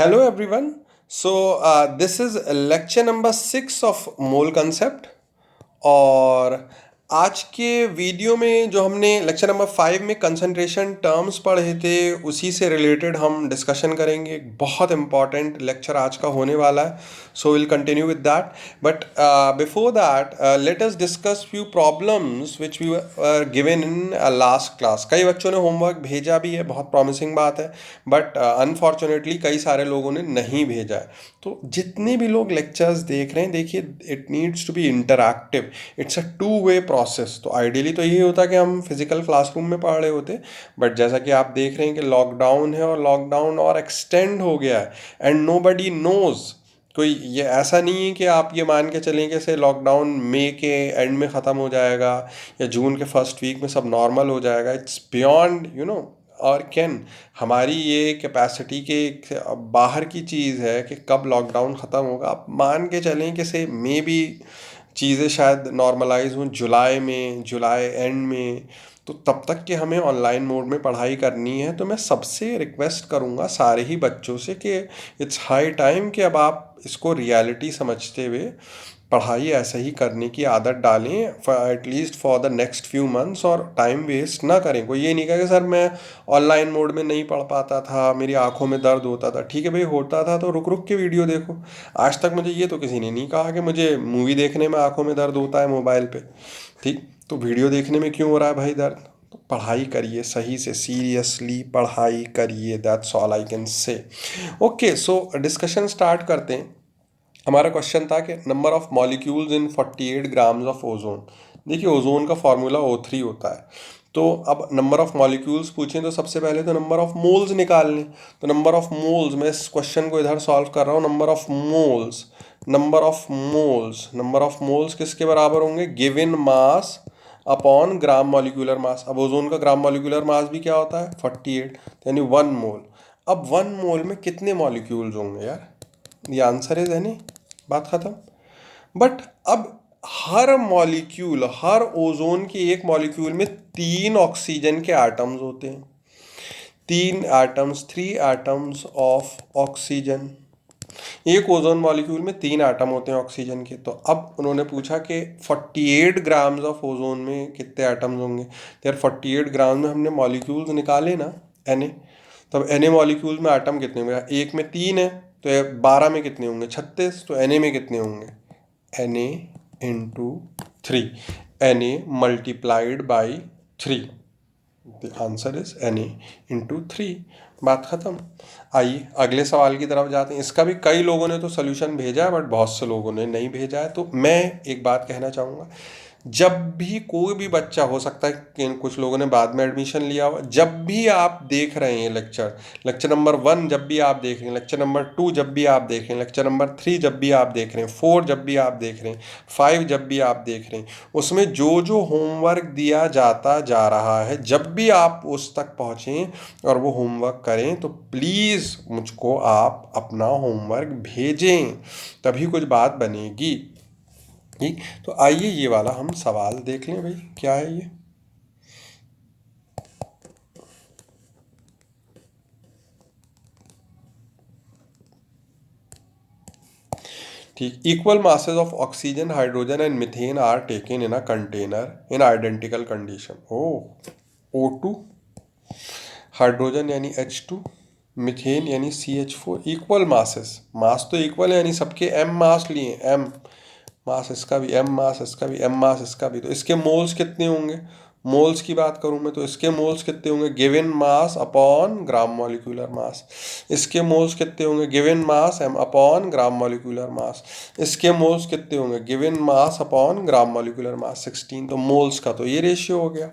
Hello everyone. This is lecture number 6 of mole concept और आज के वीडियो में जो हमने लेक्चर नंबर 5 में कंसंट्रेशन टर्म्स पढ़े थे उसी से रिलेटेड हम डिस्कशन करेंगे। एक बहुत इंपॉर्टेंट लेक्चर आज का होने वाला है, so will continue with that. But before that let us discuss few problems which we were given in last class. कई बच्चों ने होमवर्क भेजा भी है, बहुत प्रॉमिसिंग बात है, बट अनफॉर्चुनेटली कई सारे लोगों ने नहीं भेजा है। तो जितने भी लोग लेक्चर्स देख रहे हैं, देखिए it needs to be interactive, it's a two way process. तो आइडियली तो यही होता कि हम फिजिकल क्लासरूम में पढ़ रहे होते, बट जैसा कि आप देख रहे हैं कि लॉकडाउन है और लॉकडाउन और एक्सटेंड हो गया है एंड नो बडी नोज। कोई ये ऐसा नहीं है कि आप ये मान के चलें कि से लॉकडाउन मई के एंड में ख़त्म हो जाएगा या जून के फर्स्ट वीक में सब नॉर्मल हो जाएगा। इट्स बियॉन्ड और कैन हमारी ये कैपेसिटी के बाहर की चीज़ है कि कब लॉकडाउन ख़त्म होगा। आप मान के चलें कि से मे बी चीज़ें शायद नॉर्मलाइज हों जुलाई में, जुलाई एंड में। तो तब तक कि हमें ऑनलाइन मोड में पढ़ाई करनी है, तो मैं सबसे रिक्वेस्ट करूँगा सारे ही बच्चों से कि इट्स हाई टाइम कि अब आप इसको रियलिटी समझते हुए पढ़ाई ऐसे ही करने की आदत डालें at least for the next few months, और टाइम वेस्ट ना करें। कोई ये नहीं कहे कि सर मैं ऑनलाइन मोड में नहीं पढ़ पाता था, मेरी आंखों में दर्द होता था। ठीक है भाई, होता था तो रुक रुक के वीडियो देखो। आज तक मुझे ये तो किसी ने नहीं कहा कि मुझे मूवी देखने में आंखों में दर्द होता है मोबाइल पे। ठीक, तो वीडियो देखने में क्यों हो रहा है भाई दर्द? तो पढ़ाई करिए सही से, सीरियसली पढ़ाई करिए, that's all I can say. Okay, so discussion start करते हैं। हमारा क्वेश्चन था कि number of molecules in 48 grams of ozone. देखिए ओजोन का फॉर्मूला O3 होता है। तो अब नंबर ऑफ मॉलिक्यूल्स पूछें तो सबसे पहले तो नंबर ऑफ मोल्स निकाल लें। तो नंबर ऑफ मोल्स, मैं इस क्वेश्चन को इधर सॉल्व कर रहा हूँ। Number of moles, number of moles किसके बराबर होंगे? Given mass upon gram molecular मास। अब ओजोन का ग्राम मॉलिक्यूलर मास भी क्या होता है? 48, यानी 1 मोल। अब 1 मोल में कितने मॉलिक्यूल्स होंगे यार? ये आंसर है यानी बात खत्म। बट अब हर मॉलिक्यूल, हर ओजोन के एक मॉलिक्यूल में 3 ऑक्सीजन के एटम्स होते हैं। 3 एटम्स, 3 एटम्स ऑफ ऑक्सीजन। एक ओजोन मॉलिक्यूल में 3 एटम होते हैं ऑक्सीजन के। तो अब उन्होंने पूछा कि 48 ग्राम्स ऑफ ओजोन में कितने एटम्स होंगे। तो यार 48 ग्राम में हमने मॉलिक्यूल्स निकाले ना, Na। तब Na मॉलिक्यूल में एटम कितने होंगे? एक में 3 है तो 12 में कितने होंगे? 36। तो Na में कितने होंगे? Na into 3, Na multiplied by 3। The answer is Na into 3। बात खत्म। आइए अगले सवाल की तरफ जाते हैं। इसका भी कई लोगों ने तो सोल्यूशन भेजा है, बट बहुत से लोगों ने नहीं भेजा है। तो मैं एक बात कहना चाहूँगा, जब भी कोई भी बच्चा, हो सकता है कि कुछ लोगों ने बाद में एडमिशन लिया हो, जब भी आप देख रहे हैं लेक्चर नंबर 1 जब भी आप देख रहे हैं, लेक्चर नंबर 2 जब भी आप देख रहे हैं, लेक्चर नंबर 3 जब भी आप देख रहे हैं, 4 जब भी आप देख रहे हैं, 5 जब भी आप देख रहे हैं, उसमें जो जो होमवर्क दिया जाता जा रहा है, जब भी आप उस तक पहुँचें और वो होमवर्क करें, तो प्लीज़ मुझको आप अपना होमवर्क भेजें, तभी कुछ बात बनेगी। ठीक, तो आइए ये वाला हम सवाल देख लें भाई, क्या है ये। ठीक, equal masses of oxygen, hydrogen and methane are taken in a container in identical condition. O2, hydrogen यानी H2, मीथेन यानी CH4। इक्वल मासेस, मास तो इक्वल है, यानी सबके m मास लिए, m मास इसका भी, m मास इसका भी, m मास इसका भी। तो इसके मोल्स कितने होंगे? मोल्स की बात करूं मैं तो इसके मोल्स कितने होंगे? Given mass upon gram molecular मास। इसके मोल्स कितने होंगे? Given mass m upon gram molecular मास। इसके मोल्स कितने होंगे? Given mass upon gram molecular मास 16। तो मोल्स का तो ये रेशियो हो गया।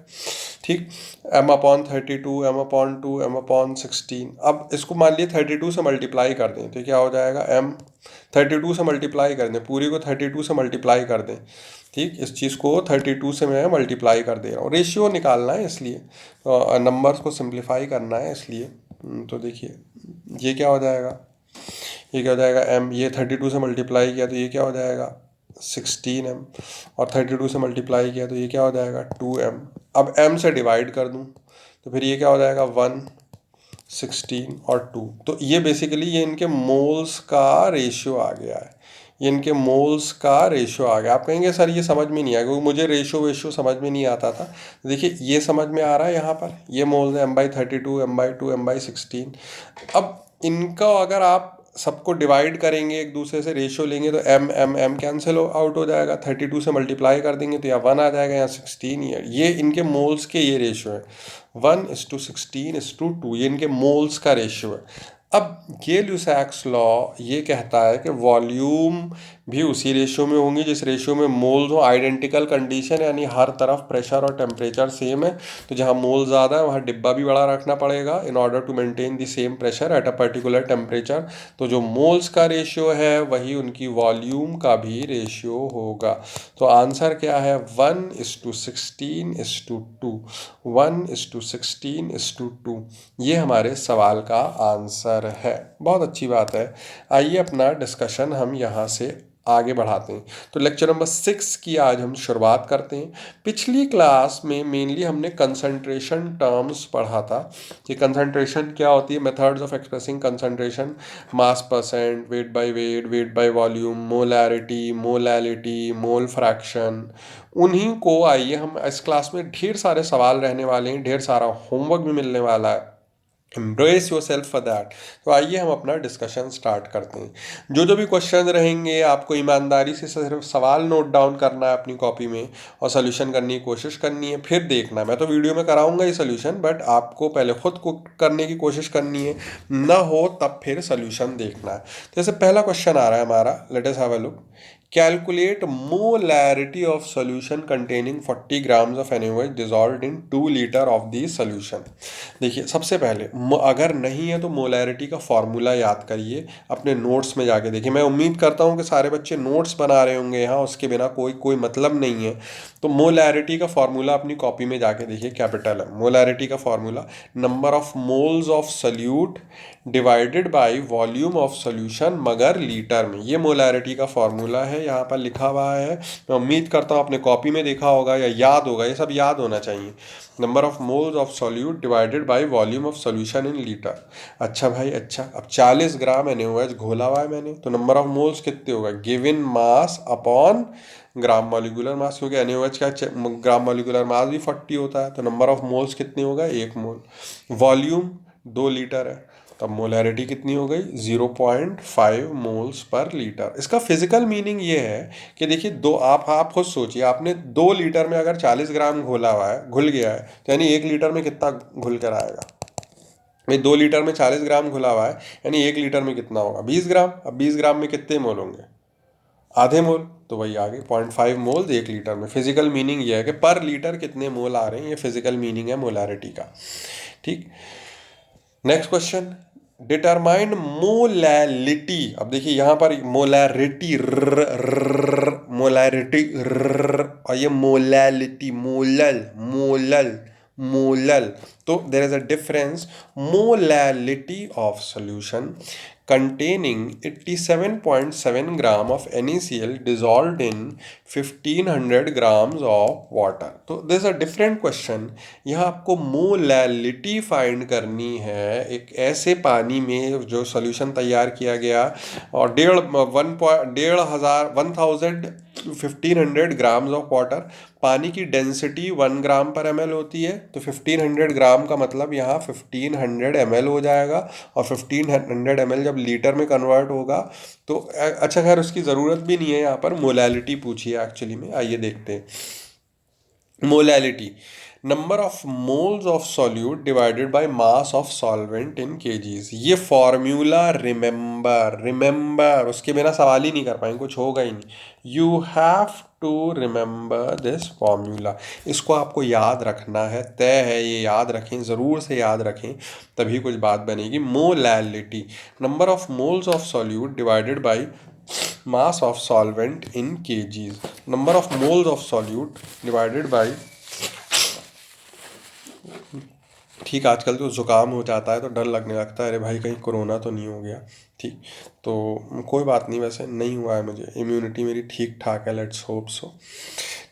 ठीक, m/32, m/2, m/16। अब इसको मान लिए 32 से मल्टीप्लाई कर दें तो क्या हो जाएगा? m 32 से मल्टीप्लाई कर दें, पूरी को 32 से मल्टीप्लाई कर दें। ठीक, इस चीज़ को 32 से मैं मल्टीप्लाई कर दे रहा हूँ, रेशियो निकालना है इसलिए, तो नंबर्स को सिंप्लीफाई करना है इसलिए। तो देखिए ये क्या हो जाएगा, ये क्या हो जाएगा? m, ये 32 से मल्टीप्लाई किया तो ये क्या हो जाएगा? 16m। और 32 से मल्टीप्लाई किया तो ये क्या हो जाएगा? 2m। अब m से डिवाइड कर दूँ तो फिर ये क्या हो जाएगा? 1। 16 और 2। तो ये बेसिकली ये इनके मोल्स का रेशियो आ गया है, ये इनके मोल्स का रेशियो आ गया। आप कहेंगे सर ये समझ में नहीं आया, क्योंकि मुझे रेशियो समझ में नहीं आता था। देखिए ये समझ में आ रहा है, यहाँ पर ये मोल्स है M/32, M/2, M/16। अब इनका अगर आप सबको डिवाइड करेंगे, एक दूसरे से रेशियो लेंगे, तो m m m cancel out हो जाएगा। 32 से मल्टीप्लाई कर देंगे तो यहाँ 1 आ जाएगा, यहाँ 16। ये इनके मोल्स के ये रेशियो है, 1:16:2, ये इनके मोल्स का रेशियो है। अब ये ल्यूसैक्स लॉ ये कहता है कि वॉल्यूम भी उसी रेशियो में होंगी जिस रेशियो में मोल्स हो। आइडेंटिकल कंडीशन, यानी हर तरफ प्रेशर और टेम्परेचर सेम है, तो जहाँ मोल ज़्यादा है वहाँ डिब्बा भी बड़ा रखना पड़ेगा in order to maintain the same pressure at a particular temperature. तो जो मोल्स का रेशियो है वही उनकी वॉल्यूम का भी रेशियो होगा। तो आंसर क्या है, 1:16:2, 1:16:2, ये हमारे सवाल का आंसर है। बहुत अच्छी बात है। आइए अपना डिस्कशन हम यहाँ से आगे बढ़ाते हैं। तो लेक्चर नंबर 6 की आज हम शुरुआत करते हैं। पिछली क्लास में मेनली हमने कंसंट्रेशन टर्म्स पढ़ा था कि कंसंट्रेशन क्या होती है, methods of expressing concentration, mass percent, weight by wait, weight by volume, molarity, molality, mole fraction. उन्हीं को आइए हम इस क्लास में ढेर सारे सवाल रहने वाले हैं, ढेर सारा होमवर्क भी मिलने वाला है। Embrace your self for that. तो आइए हम अपना डिस्कशन स्टार्ट करते हैं। जो भी क्वेश्चन रहेंगे आपको ईमानदारी से सिर्फ सवाल नोट डाउन करना है अपनी कॉपी में और सोल्यूशन करने की कोशिश करनी है, फिर देखना है। मैं तो वीडियो में कराऊंगा ये सोल्यूशन, बट आपको पहले खुद को करने की कोशिश करनी है, ना हो तब फिर सोल्यूशन देखना है। जैसे पहला क्वेश्चन आ रहा है हमारा, let us have a look. Calculate molarity of solution containing 40 grams of NaOH dissolved in 2 liter of the solution। देखिए सबसे पहले अगर नहीं है तो मोलैरिटी का फॉर्मूला याद करिए, अपने नोट्स में जाके देखिए। मैं उम्मीद करता हूँ कि सारे बच्चे नोट्स बना रहे होंगे यहाँ, उसके बिना कोई मतलब नहीं है। तो मोलैरिटी का फॉर्मूला अपनी कॉपी में जाके देखिए, कैपिटल है मोलैरिटी का formula, number of moles of solute divided by volume of solution मगर लीटर में। ये मोलैरिटी का फॉर्मूला है, यहाँ पर लिखा हुआ है। मैं उम्मीद करता हूँ आपने कॉपी में देखा होगा या याद होगा, ये सब याद होना चाहिए। Number of moles of solute divided by volume of solution in litre. अच्छा भाई अच्छा, अब 40 ग्राम NaOH घोला हुआ है मैंने, तो नंबर ऑफ मोल्स कितने होगा, given mass upon gram molecular मास, क्योंकि NaOH का ग्राम मॉलिक्यूलर मास भी 40 होता है। तो नंबर ऑफ मोल्स कितने होगा, 1 मोल। वॉल्यूम 2 लीटर है, तब मोलैरिटी कितनी हो गई, 0.5 मोल्स पर लीटर। इसका फिजिकल मीनिंग ये है कि देखिए दो, आप खुद सोचिए, आपने 2 लीटर में अगर 40 ग्राम घोला हुआ है, घुल गया है, तो यानी 1 लीटर में कितना घुल कर आएगा भाई। 2 लीटर में 40 ग्राम घुला हुआ है, यानी 1 लीटर में कितना होगा, 20 ग्राम। अब 20 ग्राम में कितने मोल होंगे, आधे मोल। तो वही आगे 0.5 मोल 1 लीटर में। फिजिकल मीनिंग ये है कि पर लीटर कितने मोल आ रहे हैं, ये फिजिकल मीनिंग है मोलैरिटी का। ठीक, नेक्स्ट क्वेश्चन, डिटरमाइन मोलैलिटी। अब देखिए यहाँ पर मोलैरिटी, मोलैरिटी, और ये मोलैलिटी, मोलल मोलल मोलल। तो there is a difference. Molality of solution containing 87.7 gram of NaCl dissolved in 1500 grams of water। तो दिस अ डिफरेंट क्वेश्चन। यहाँ आपको मोलैलिटी फाइंड करनी है एक ऐसे पानी में जो सॉल्यूशन तैयार किया गया और 1500 ग्राम्स ऑफ वाटर। पानी की डेंसिटी 1 ग्राम पर ml होती है, तो 1500 ग्राम का मतलब यहाँ 1500 ml हो जाएगा। और 1500 ml जब लीटर में कन्वर्ट होगा तो अच्छा खैर उसकी ज़रूरत भी नहीं है, यहाँ पर मोलैलिटी पूछी है एक्चुअली में। आइए देखते हैं molality, number of moles of solute divided by mass of solvent in KGs. ये फॉर्मूला रिमेंबर, उसके बिना सवाल ही नहीं कर पाएंगे, कुछ होगा ही नहीं। You have to remember this formula, इसको आपको याद रखना है, तय है ये याद रखें, ज़रूर से याद रखें, तभी कुछ बात बनेगी। Molality, number of moles of solute divided by mass of solvent in KGs. Number of moles of solute divided by, ठीक, आजकल तो ज़ुकाम हो जाता है तो डर लगने लगता है, अरे भाई कहीं कोरोना तो नहीं हो गया। ठीक, तो कोई बात नहीं, वैसे नहीं हुआ है मुझे, इम्यूनिटी मेरी ठीक ठाक है, लेट्स होप सो।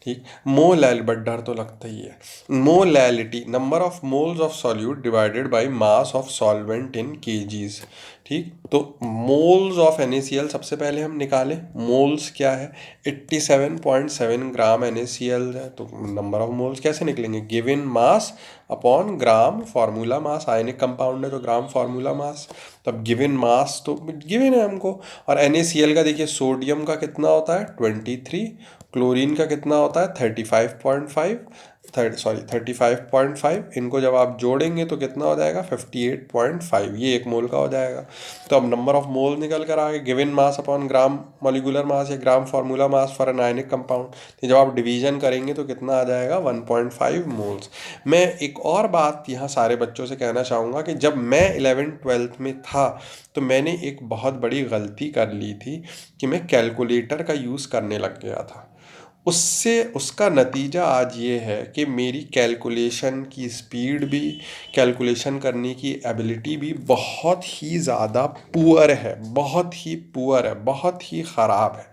ठीक। मोलैल, बट डर तो लगता ही है। Molality, number of moles of solute divided by mass of solvent in KGs. ठीक, तो मोल्स ऑफ NaCl सबसे पहले हम निकालें। मोल्स क्या है, 87.7 ग्राम NaCl है, तो नंबर ऑफ मोल्स कैसे निकलेंगे, गिवन मास अपॉन ग्राम फार्मूला मास। आयनिक कंपाउंड है तो ग्राम फार्मूला मास, तब गिवन मास तो गिवन है हमको। और NaCl का देखिए, सोडियम का कितना होता है 23, क्लोरीन का कितना होता है 35.5, 35.5। इनको जब आप जोड़ेंगे तो कितना हो जाएगा 58.5, ये एक मोल का हो जाएगा। तो अब नंबर ऑफ मोल निकल कर आ गए, given mass upon gram molecular mass या gram formula mass for an ionic compound. तो जब आप डिवीजन करेंगे तो कितना आ जाएगा 1.5 मोल्स। मैं एक और बात यहाँ सारे बच्चों से कहना चाहूँगा कि जब मैं 11th-12th में था तो मैंने एक बहुत बड़ी गलती कर ली थी कि मैं कैलकुलेटर का यूज़ करने लग गया था। उससे उसका नतीजा आज ये है कि मेरी कैलकुलेशन की स्पीड भी, कैलकुलेशन करने की एबिलिटी भी बहुत ही ज़्यादा पुअर है, बहुत ही पुअर है, बहुत ही ख़राब है।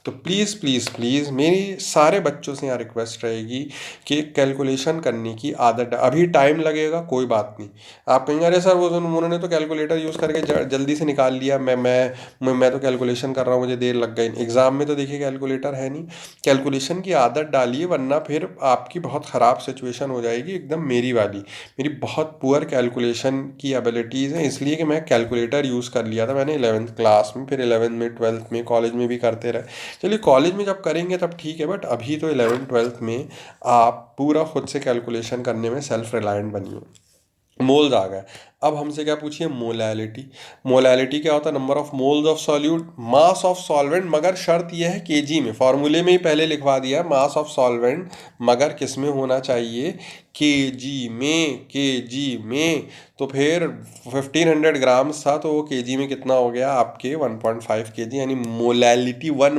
तो प्लीज़ प्लीज़ प्लीज़ मेरी सारे बच्चों से यहाँ रिक्वेस्ट रहेगी कि कैलकुलेशन करने की आदत, अभी टाइम लगेगा कोई बात नहीं। आप कहेंगे अरे सर वो उन्होंने तो कैलकुलेटर यूज़ करके जल्दी से निकाल लिया, मैं तो कैलकुलेशन कर रहा हूँ, मुझे देर लग गई। एग्ज़ाम में तो देखिए कैलकुलेटर है नहीं। कैलकुलेशन की आदत डालिए, वरना फिर आपकी बहुत ख़राब सिचुएशन हो जाएगी, एकदम मेरी वाली। मेरी बहुत पुअर कैलकुलेशन की एबिलिटीज़ हैं, इसलिए कि मैं कैलकुलेटर यूज़ कर लिया था मैंने 11th क्लास में, फिर 11th में, 12th में, कॉलेज में भी करते रहे। चलिए कॉलेज में जब करेंगे तब ठीक है, बट अभी तो 11th-12th में आप पूरा खुद से कैलकुलेशन करने में सेल्फ रिलायंट बनिए। मोल्स आ गए। अब हमसे क्या पूछिए, मोलैलिटी। मोलैलिटी क्या होता है, number of moles of solute, mass of solvent, मगर शर्त यह है केजी में, फॉर्मूले में ही पहले लिखवा दिया है मास ऑफ सॉल्वेंट, मगर किस में होना चाहिए, केजी में, केजी में। तो फिर 1500 ग्राम्स था तो वो केजी में कितना हो गया आपके 1.5 केजी, यानी मोलैलिटी 1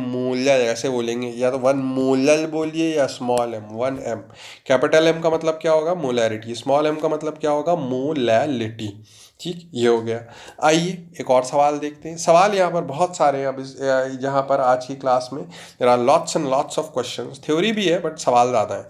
मोलल ऐसे बोलेंगे, या तो 1 मोलल बोलिए या small m, 1 m। Capital M का मतलब क्या होगा, मोलैरिटी। स्मॉल m का मतलब क्या होगा, मोलैलिटी। ठीक, ये हो गया। आइए एक और सवाल देखते हैं। सवाल यहाँ पर बहुत सारे हैं, अब यहाँ पर आज की क्लास में there are lots and lots of questions, theory भी है बट सवाल ज़्यादा है।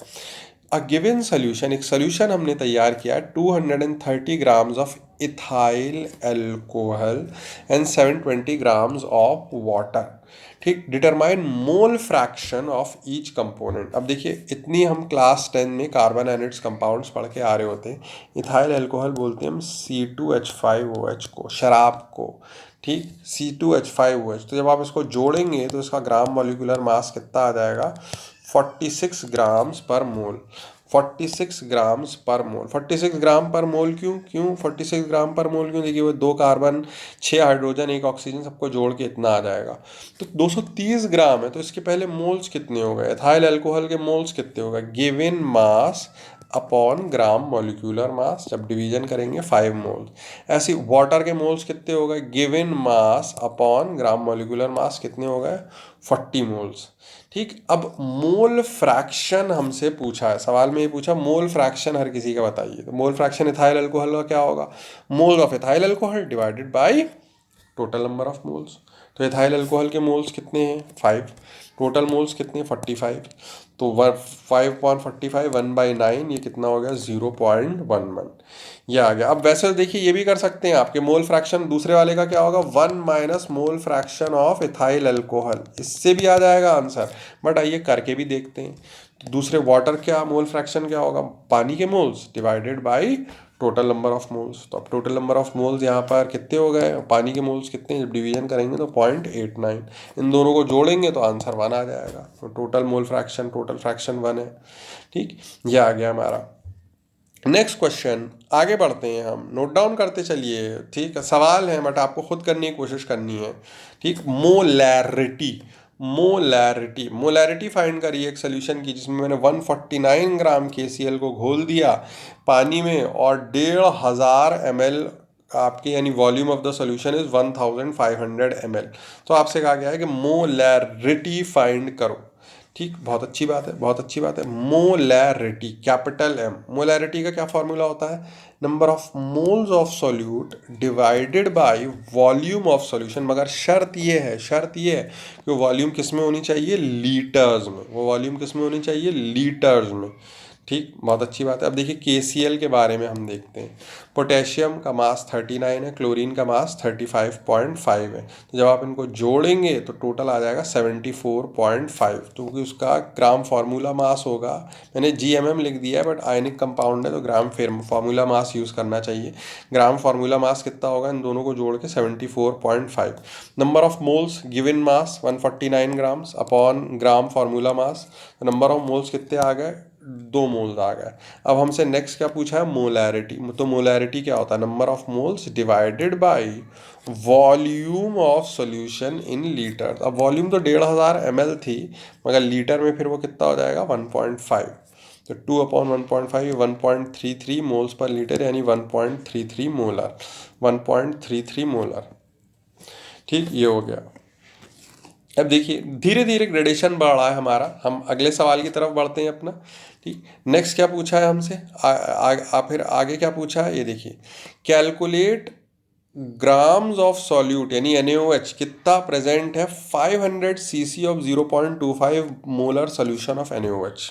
अ गिवन सोल्यूशन, एक सोल्यूशन हमने तैयार किया 230 grams of ethyl alcohol and 720 grams of water. ठीक, determine mole fraction of each component. अब देखिए, इतनी हम क्लास 10 में कार्बन एनिड्स कंपाउंड्स पढ़ के आ रहे होते हैं। इथाइल एल्कोहल बोलते हैं हम C2H5OH को, शराब को। ठीक, C2H5OH, तो जब आप इसको जोड़ेंगे तो इसका ग्राम मॉलिक्यूलर मास कितना आ जाएगा, 46 ग्राम्स पर मोल। 46 ग्राम्स पर मोल, 46 ग्राम पर मोल क्यों 46 ग्राम पर मोल क्यों, देखिए वो 2 कार्बन, 6 हाइड्रोजन, 1 ऑक्सीजन, सबको जोड़ के इतना आ जाएगा। तो 230 ग्राम है, तो इसके पहले मोल्स कितने हो गए, एथाइल अल्कोहल के मोल्स कितने हो गए, given mass upon gram molecular मास, जब डिवीजन करेंगे 5 मोल्स। ऐसे वाटर के मोल्स कितने हो गए, given mass upon gram molecular मास कितने हो गए, 40 मोल्स। ठीक, अब मोल फ्रैक्शन हमसे पूछा है, सवाल में ये पूछा मोल फ्रैक्शन हर किसी का बताइए। तो मोल फ्रैक्शन इथाइल अल्कोहल का क्या होगा, mole of ethyl alcohol divided by total number of moles. तो इथाइल अल्कोहल के मोल्स कितने हैं 5, टोटल मोल्स कितने हैं 45, तो 5/45 1/9, ये कितना हो गया 0.11, ये आ गया। अब वैसे देखिए ये भी कर सकते हैं आपके, मोल फ्रैक्शन दूसरे वाले का क्या होगा, 1 minus mole fraction of ethyl alcohol, इससे भी आ जाएगा आंसर। बट आइए करके भी देखते हैं। तो दूसरे वाटर क्या मोल फ्रैक्शन क्या होगा, पानी के moles divided by total number of moles. तो अब टोटल नंबर ऑफ मोल्स यहाँ पर कितने हो गए, पानी के मोल्स कितने, जब डिवीजन करेंगे तो 0.89, इन दोनों को जोड़ेंगे तो आंसर 1 आ जाएगा। तो total mole fraction, total fraction 1 है। ठीक, ये आ गया हमारा। नेक्स्ट क्वेश्चन, आगे बढ़ते हैं हम, नोट डाउन करते चलिए। ठीक, सवाल है बट आपको खुद करने की कोशिश करनी है। ठीक, मोलैरिटी, मोलैरिटी, मोलैरिटी फाइंड करिए एक सोल्यूशन की, जिसमें मैंने 149 ग्राम KCl को घोल दिया पानी में और 1500 ml आपके, यानी volume of the solution is 1500 ml। तो आपसे कहा गया है कि मोलैरिटी फाइंड करो। ठीक, बहुत अच्छी बात है, बहुत अच्छी बात है। Molarity, capital M. मोलैरिटी का क्या फॉर्मूला होता है? Number of moles of solute divided by volume of solution. मगर शर्त ये है, शर्त ये है कि वॉल्यूम किस में होनी चाहिए? लीटर्स में। वो वॉल्यूम किस में होनी चाहिए? लीटर्स में। ठीक, बहुत अच्छी बात है। अब देखिए KCl के बारे में हम देखते हैं। पोटेशियम का मास 39 है, क्लोरीन का मास 35.5 है। तो जब आप इनको जोड़ेंगे तो टोटल आ जाएगा 74.5। तो क्योंकि उसका ग्राम फार्मूला मास होगा, मैंने GMM लिख दिया है बट आयनिक कंपाउंड है तो ग्राम फार्मूला मास यूज़ करना चाहिए। ग्राम फार्मूला मास कितना होगा इन दोनों को जोड़ के? 74.5। Number of moles given mass 149 grams upon gram formula mass. Number of moles कितने आ गए? 2 मोल्स आ गए। अब हमसे नेक्स्ट क्या पूछा है? मोलैरिटी। तो मोलैरिटी क्या होता है? Number of moles divided by volume of solution in litre. अब वॉल्यूम तो 1500 ml थी, मगर लीटर में फिर वो कितना हो जाएगा? 1.5। तो 2/1.5 1.33 मोल्स पर लीटर, यानी 1.33 मोलर। 1.33 मोलर। ठीक, ये हो गया। अब देखिए धीरे धीरे ग्रेडेशन बढ़ रहा है हमारा। हम अगले सवाल की तरफ बढ़ते हैं अपना। ठीक, नेक्स्ट क्या पूछा है हमसे? फिर आगे क्या पूछा है ये देखिए। कैलकुलेट ग्राम्स ऑफ सॉल्यूट यानी NaOH कितना प्रेजेंट है 500 cc of 0.25 molar solution of NaOH।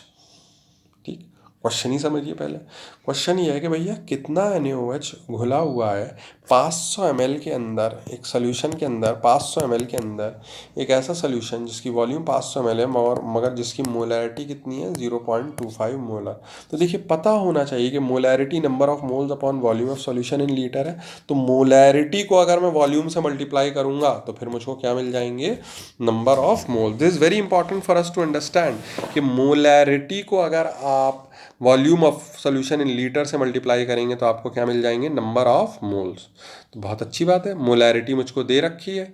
ठीक, क्वेश्चन ही समझिए पहले। क्वेश्चन ये है कि भैया कितना NaOH घुला हुआ है 500 ml के अंदर, एक सोल्यूशन के अंदर 500 ml के अंदर, एक ऐसा सोल्यूशन जिसकी वॉल्यूम 500 ml है मगर जिसकी मोलैरिटी कितनी है? 0.25 मोलर। तो देखिए पता होना चाहिए कि molarity number of moles upon volume of solution in litre है। तो मोलैरिटी को अगर मैं वॉल्यूम से मल्टीप्लाई करूंगा तो फिर मुझको क्या मिल जाएंगे? Number of mole. This is very important for us to understand कि मोलैरिटी को अगर आप volume of solution in litre से मल्टीप्लाई करेंगे तो आपको क्या मिल जाएंगे? Number of moles. तो बहुत अच्छी बात है। मोलैरिटी मुझको दे रखी है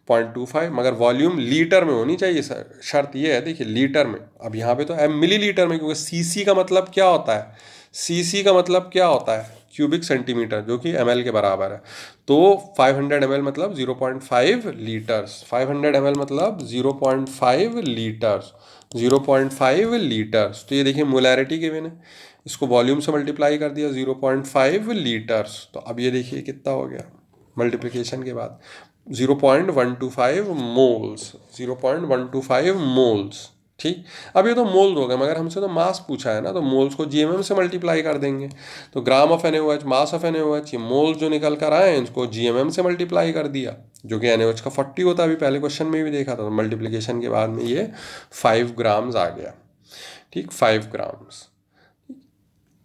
0.25, मगर वॉल्यूम लीटर में होनी चाहिए सर। शर्त ये है, देखिए लीटर में। अब यहाँ पे तो मिली लीटर में, क्योंकि सीसी का मतलब क्या होता है? सीसी का मतलब क्या होता है? क्यूबिक सेंटीमीटर, जो कि ml के बराबर है। तो 500 ml मतलब 0.5 लीटर्स। 500 ml मतलब 0.5 लीटर्स। 0.5 लीटर्स। तो ये देखिए मोलैरिटी गिवन है, इसको वॉल्यूम से मल्टीप्लाई कर दिया 0.5 लीटर्स। तो अब ये देखिए कितना हो गया मल्टीप्लिकेशन के बाद? 0.125 मोल्स। 0.125 मोल्स। ठीक, अब ये तो मोल्स हो गए, मगर हमसे तो मास पूछा है ना, तो मोल्स को GMM से मल्टीप्लाई कर देंगे। तो gram of NaOH, mass of NaOH, ये मोल्स जो निकल कर आए हैं इसको GMM से मल्टीप्लाई कर दिया, जो कि NaOH का 40 होता है। अभी पहले क्वेश्चन में भी देखा था। तो मल्टीप्लिकेशन के बाद में ये 5 ग्राम्स आ गया। ठीक, 5 ग्राम्स।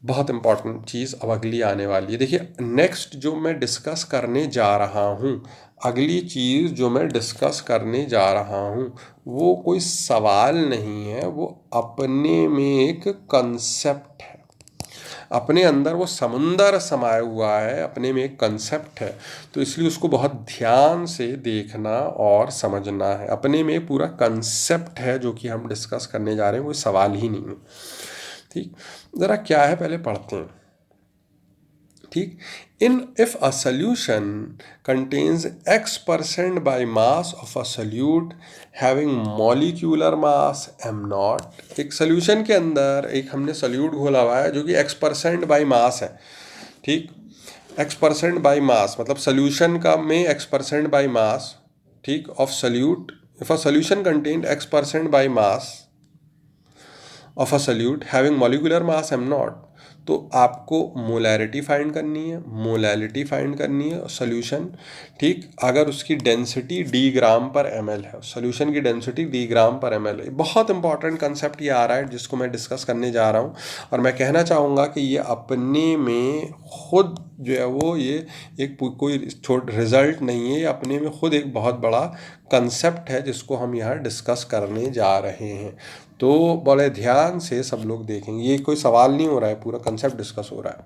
बहुत इंपॉर्टेंट चीज़ अब अगली आने वाली है। देखिए नेक्स्ट जो मैं डिस्कस करने जा रहा हूँ, अगली चीज़ जो मैं डिस्कस करने जा रहा हूँ, वो कोई सवाल नहीं है, वो अपने में एक कंसेप्ट है। अपने अंदर वो समुंदर समाया हुआ है, अपने में एक कंसेप्ट है। तो इसलिए उसको बहुत ध्यान से देखना और समझना है। अपने में पूरा कंसेप्ट है जो कि हम डिस्कस करने जा रहे हैं, कोई सवाल ही नहीं है। ठीक, ज़रा क्या है पहले पढ़ते हैं। ठीक, in if a solution contains X% by mass of a solute having molecular mass m0। एक सोल्यूशन के अंदर एक हमने सोल्यूट घोला हुआ है जो कि X% बाय मास है। ठीक, X% बाय मास मतलब सोल्यूशन का में X% बाय मास। ठीक, of solute. If a solution contained X% by mass of a solute having molecular mass m0, तो आपको मोलैरिटी फाइंड करनी है, मोलैलिटी फाइंड करनी है सोल्यूशन। ठीक, अगर उसकी डेंसिटी d ग्राम पर ml है, सोल्यूशन की डेंसिटी d ग्राम पर ml है। बहुत इंपॉर्टेंट कंसेप्ट ये आ रहा है जिसको मैं डिस्कस करने जा रहा हूँ, और मैं कहना चाहूँगा कि ये अपने में खुद जो है वो ये एक कोई छोटा रिजल्ट नहीं है, ये अपने में खुद एक बहुत बड़ा कंसेप्ट है जिसको हम यहाँ डिस्कस करने जा रहे हैं। तो बड़े ध्यान से सब लोग देखेंगे, ये कोई सवाल नहीं हो रहा है, पूरा कंसेप्ट डिस्कस हो रहा है।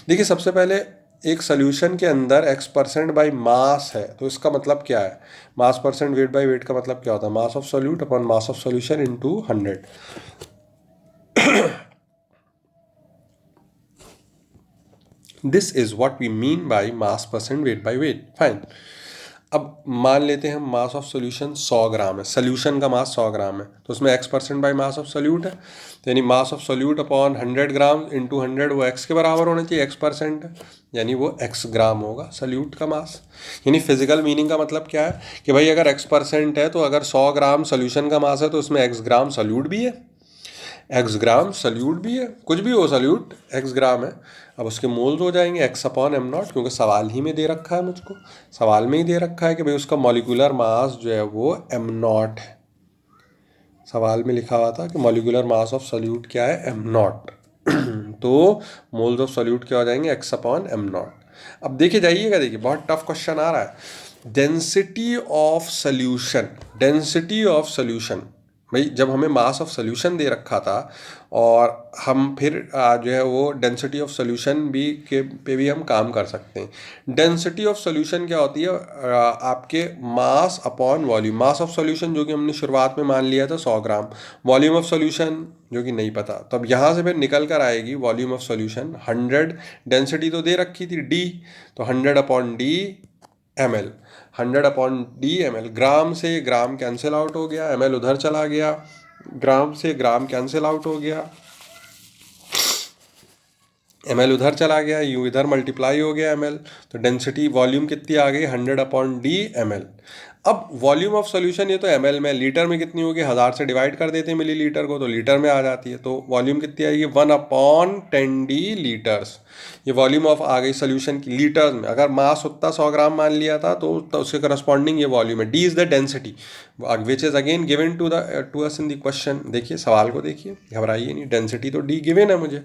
देखिए सबसे पहले एक सोल्यूशन के अंदर X% बाय मास है, तो इसका मतलब क्या है? Mass percent weight by weight का मतलब क्या होता है? Mass of solute upon mass of solution into 100। This is what we mean by mass percent weight by weight. Fine. अब मान लेते हैं हम मास ऑफ सोल्यूशन 100 ग्राम है, सोल्यूशन का मास 100 ग्राम है, तो उसमें x% by mass of solute है, तो यानी mass of solute upon 100 gram into 100 वो x के बराबर होना चाहिए, x% है, यानी वो x ग्राम होगा सोल्यूट का मास। यानी फिजिकल मीनिंग का मतलब क्या है कि भाई अगर x% है तो अगर 100 ग्राम सोल्यूशन का मास है तो उसमें x ग्राम सोल्यूट भी है, एक्स ग्राम सल्यूट भी है, कुछ भी हो सल्यूट एक्स ग्राम है। अब उसके मोल्स हो जाएंगे एक्स अपॉन एम नॉट, क्योंकि सवाल ही में दे रखा है, मुझको सवाल में ही दे रखा है कि भाई उसका मॉलिक्यूलर मास जो है वो एम नॉट है। सवाल में लिखा हुआ था कि मॉलिक्यूलर मास ऑफ सल्यूट क्या है, एम नॉट। तो मोल्स ऑफ सल्यूट क्या हो जाएंगे, एक्स अपॉन एम नॉट। अब देखे जाइएगा, देखिए बहुत टफ क्वेश्चन आ रहा है। Density of solution, density of solution, भाई जब हमें मास ऑफ सोल्यूशन दे रखा था और हम फिर जो है वो डेंसिटी ऑफ सोल्यूशन भी के पे भी हम काम कर सकते हैं। डेंसिटी ऑफ सोल्यूशन क्या होती है, आपके mass upon volume. Mass of solution जो कि हमने शुरुआत में मान लिया था 100 ग्राम, वॉल्यूम ऑफ सोल्यूशन जो कि नहीं पता, तो अब यहाँ से फिर निकल कर आएगी वॉल्यूम ऑफ सोल्यूशन 100, डेंसिटी तो दे रखी थी डी, तो 100 upon D M L, 100 upon D M L. Gram से ग्राम कैंसिल आउट हो गया, एम एल उधर चला गया, ग्राम से ग्राम कैंसिल आउट हो गया, एम एल उधर चला गया, यू इधर मल्टीप्लाई हो गया एम एल, तो डेंसिटी वॉल्यूम कितनी आ गई, 100 अपॉन डी एम एल। अब वॉल्यूम ऑफ सोल्यूशन ये तो एम एल में, लीटर में कितनी होगी, 1000 से डिवाइड कर देते हैं मिली लीटर को, तो लीटर में आ जाती है, तो वॉल्यूम कितनी आएगी, 1 अपॉन 10 डी लीटर्स। ये वॉल्यूम ऑफ आ गई सोल्यूशन की लीटर्स में। अगर मास उतना 100 ग्राम मान लिया था तो उसके करस्पॉन्डिंग ये वॉल्यूम है। D is the density which is again given to us in the question. देखिए सवाल को देखिए, घबराइए नहीं, डेंसिटी तो डी गिवन है मुझे,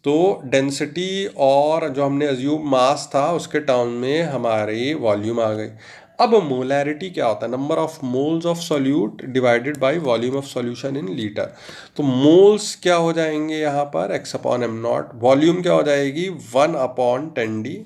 तो डेंसिटी और जो हमने अज्यूम मास था उसके टर्म में हमारी वॉल्यूम आ गई। अब मोलैरिटी क्या होता है, number of moles of solute divided by volume of solution in litre. तो मोल्स क्या हो जाएंगे यहाँ पर, x upon am not, volume क्या हो जाएगी 1 अपॉन 10 डी।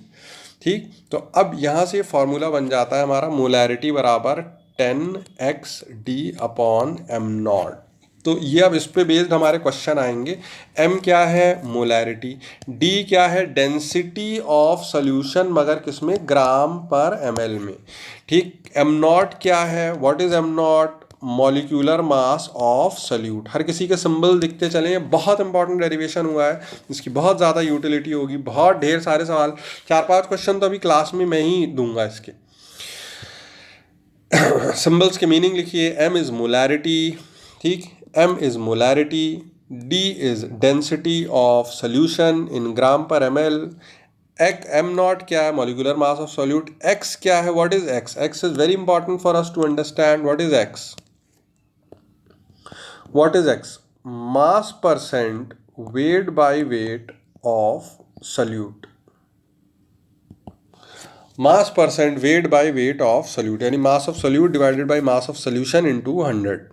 ठीक, तो अब यहाँ से फॉर्मूला बन जाता है हमारा मोलैरिटी बराबर 10x D upon am not. तो ये अब इस पे बेस्ड हमारे क्वेश्चन आएंगे। m क्या है, मोलैरिटी, d क्या है, डेंसिटी ऑफ सोल्यूशन, मगर किसमें, ग्राम पर ml में। ठीक, m नॉट क्या है, what is m naught, molecular mass of solute. हर किसी के सिंबल दिखते चले, बहुत इंपॉर्टेंट डेरिवेशन हुआ है, इसकी बहुत ज़्यादा यूटिलिटी होगी, बहुत ढेर सारे सवाल, 4-5 क्वेश्चन तो अभी क्लास में मैं ही दूंगा इसके। सिंबल्स के मीनिंग लिखिए, m इज मोलैरिटी, ठीक, m is molarity, d is density of solution in gram per ml, m naught क्या है, molecular mass of solute, x क्या है, what is x, x is very important for us to understand, what is x, what is x, mass percent weight by weight of solute, mass percent weight by weight of solute, यानी mass of solute divided by mass of solution into 100,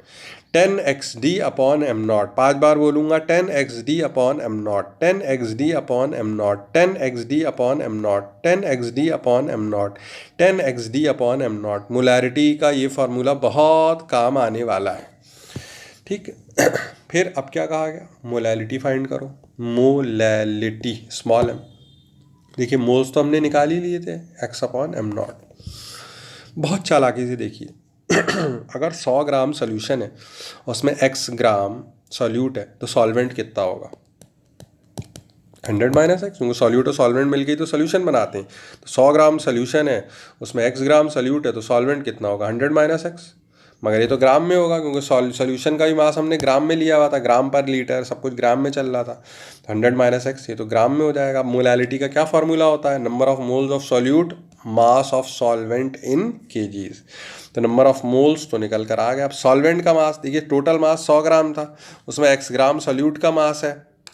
10xd upon M naught. 5 बार बोलूँगा, 10xd upon M naught, 10xd upon M naught, 10xd upon M naught, 10xd upon M naught, 10xd upon M naught. Molarity का ये formula बहुत काम आने वाला है। ठीक, फिर अब क्या कहा गया, मोलैलिटी फाइंड करो, मोलैलिटी स्मॉल एम। देखिए मोल्स तो हमने निकाल ही लिए थे, एक्स अपॉन एम नॉट। बहुत चालाकी से देखिए, अगर 100 ग्राम सोल्यूशन है उसमें x ग्राम सॉल्यूट है तो सॉल्वेंट कितना होगा, 100 माइनस एक्स, क्योंकि सॉल्यूट और सॉल्वेंट मिलके तो सोल्यूशन बनाते हैं। तो 100 ग्राम सोल्यूशन है उसमें x ग्राम सॉल्यूट है तो सॉल्वेंट कितना होगा, 100 माइनस एक्स, मगर ये तो ग्राम में होगा क्योंकि सॉल्यूशन का भी मास हमने ग्राम में लिया हुआ था, ग्राम पर लीटर सब कुछ ग्राम में चल रहा था, तो 100 माइनस एक्स ये तो ग्राम में हो जाएगा। मोलैलिटी का क्या फार्मूला होता है, number of moles of solute mass of solvent in KGs, तो नंबर ऑफ मोल्स तो निकल कर आ गया। अब सॉल्वेंट का मास देखिए, टोटल मास 100 ग्राम था, उसमें x ग्राम सॉल्यूट का मास है,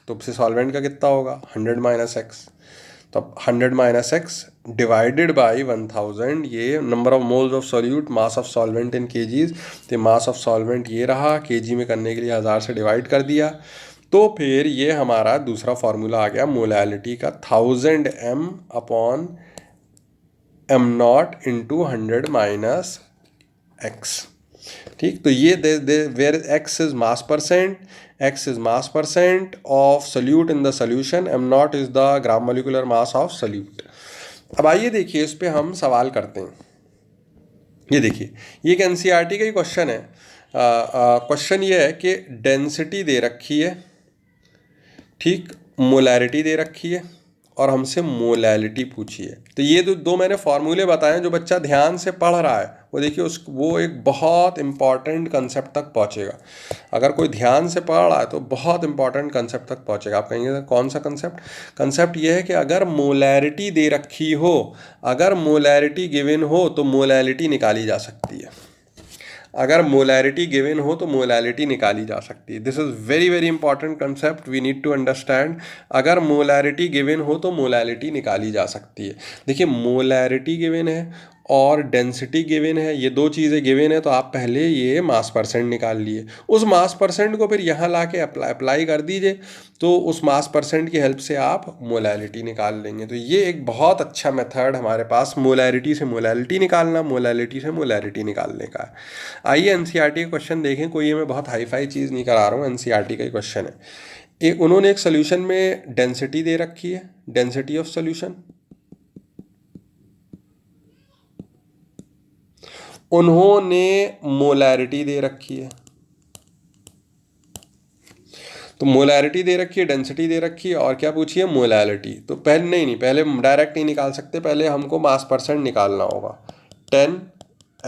तो उससे सॉल्वेंट का कितना होगा, 100 माइनस एक्स, तो 100 माइनस एक्स डिवाइडेड बाई 1000, ये number of moles of solute mass of solvent in KGs, तो मास ऑफ सॉल्वेंट ये रहा, केजी में करने के लिए 1000 से डिवाइड कर दिया, तो फिर ये हमारा दूसरा फार्मूला आ गया मोलैलिटी का, 1000 m upon M naught into 100 minus x. ठीक, तो ये where x is mass percent, x is mass percent of solute in the solution, m naught is the gram molecular mass of solute। अब आइए देखिए इस पे हम सवाल करते हैं। ये देखिए, ये एक एनसीईआरटी का ही क्वेश्चन है। क्वेश्चन ये है कि डेंसिटी दे रखी है, ठीक, मोलैरिटी दे रखी है और हमसे मोलैलिटी पूछी है। तो ये जो दो मैंने फार्मूले बताए हैं, जो बच्चा ध्यान से पढ़ रहा है वो देखिए वो एक बहुत इंपॉर्टेंट कंसेप्ट तक पहुंचेगा। अगर कोई ध्यान से पढ़ रहा है तो बहुत इंपॉर्टेंट कंसेप्ट तक पहुंचेगा। आप कहेंगे कौन सा कंसेप्ट? कंसेप्ट ये है कि अगर मोलैरिटी दे रखी हो, अगर मोलैरिटी गिवन हो तो मोलैलिटी निकाली जा सकती है। अगर मोलैरिटी गिवन हो तो मोलैलिटी निकाली जा सकती है। This is very very important concept, we need to understand. अगर मोलैरिटी गिवन हो तो मोलैलिटी निकाली जा सकती है। देखिए, मोलैरिटी गिवन है और डेंसिटी गिवन है, ये दो चीज़ें गिवन है, तो आप पहले ये मास परसेंट निकाल लिए। उस मास परसेंट को फिर यहाँ ला के अप्लाई कर दीजिए, तो उस मास परसेंट की हेल्प से आप मोलैलिटी निकाल लेंगे। तो ये एक बहुत अच्छा मेथड हमारे पास मोलैरिटी से मोलैलिटी निकालना, मोलैलिटी से मोलैरिटी निकालने का है। आइए एनसीईआरटी का क्वेश्चन देखें। कोई ये मैं बहुत हाई फाई चीज़ नहीं करा रहा हूँ, एनसीईआरटी का ही क्वेश्चन है। उन्होंने एक सोल्यूशन में डेंसिटी दे रखी है, डेंसिटी ऑफ सोल्यूशन। उन्होंने मोलैरिटी दे रखी है। तो मोलैरिटी दे रखी है, डेंसिटी दे रखी है, और क्या पूछी है? मोलैलिटी। तो पहले नहीं, पहले डायरेक्ट नहीं निकाल सकते, पहले हमको मास परसेंट निकालना होगा। 10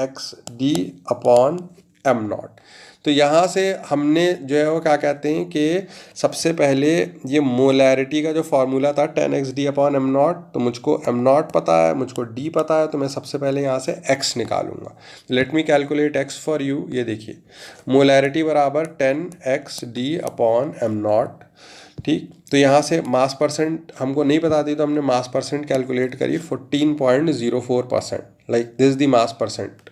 x d upon am not. तो यहाँ से हमने जो है वो क्या कहते हैं कि सबसे पहले ये मोलैरिटी का जो फॉर्मूला था 10 x d upon am not, तो मुझको एम नॉट पता है, मुझको डी पता है, तो मैं सबसे पहले यहाँ से x निकालूंगा। Let me calculate x for you. ये देखिए, मोलैरिटी बराबर 10 x d upon am not, ठीक। तो यहाँ से मास परसेंट हमको नहीं पता थी, तो हमने मास परसेंट कैलकुलेट करी 14.04%, like this the mass percent,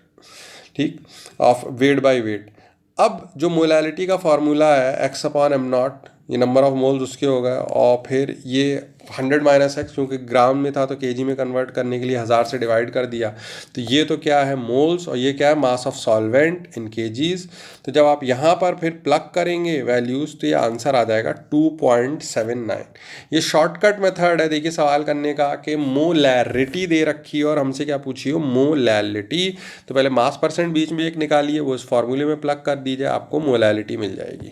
ठीक, ऑफ वेट बाय वेट। अब जो मोलैलिटी का फार्मूला है x अपॉन एम नॉट, ये नंबर ऑफ मोल्स उसके हो गए, और फिर ये 100 माइनस एक्स, क्योंकि ग्राम में था तो केजी में कन्वर्ट करने के लिए 1000 से डिवाइड कर दिया। तो ये तो क्या है? मोल्स, और ये क्या है? Mass of solvent in KGs. तो जब आप यहाँ पर फिर प्लग करेंगे वैल्यूज़, तो ये आंसर आ जाएगा 2.79। ये शॉर्टकट मेथड है देखिए सवाल करने का, कि मोलैरिटी दे रखी है और हमसे क्या पूछी हो? मोलैलिटी। तो पहले मास परसेंट बीच में एक निकालिए, वो इस फॉर्मूले में प्लग कर दीजिए, आपको मोलैलिटी मिल जाएगी।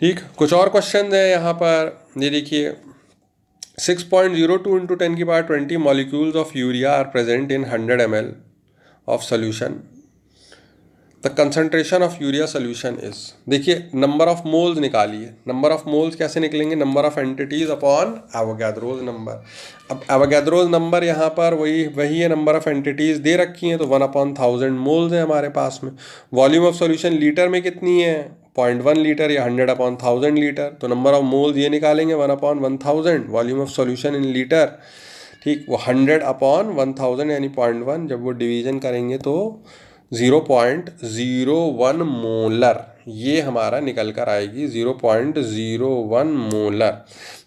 ठीक, कुछ और क्वेश्चन है यहाँ पर। ये देखिए, 6.02 into 10⁻20 molecules of urea are present in 100 ml of solution. The concentration of urea solution is. देखिए, नंबर ऑफ मोल्स निकालिए। नंबर ऑफ मोल्स कैसे निकलेंगे? Number of entities upon Avogadro's number. अब एवोगैड्रोस नंबर यहाँ पर वही है, नंबर ऑफ एंटिटीज दे रखी हैं, तो 1/1000 मोल्स है हमारे पास में। वॉल्यूम ऑफ सॉल्यूशन लीटर में कितनी है? 0.1 लीटर या 100/1000 लीटर। तो नंबर ऑफ मोल्स ये निकालेंगे 1/1000, volume of solution in litre, ठीक। वो 100/1000 यानी 0.1, जब वो डिवीजन करेंगे तो 0.01 मोलर, ये हमारा निकल कर आएगी 0.01 मोलर।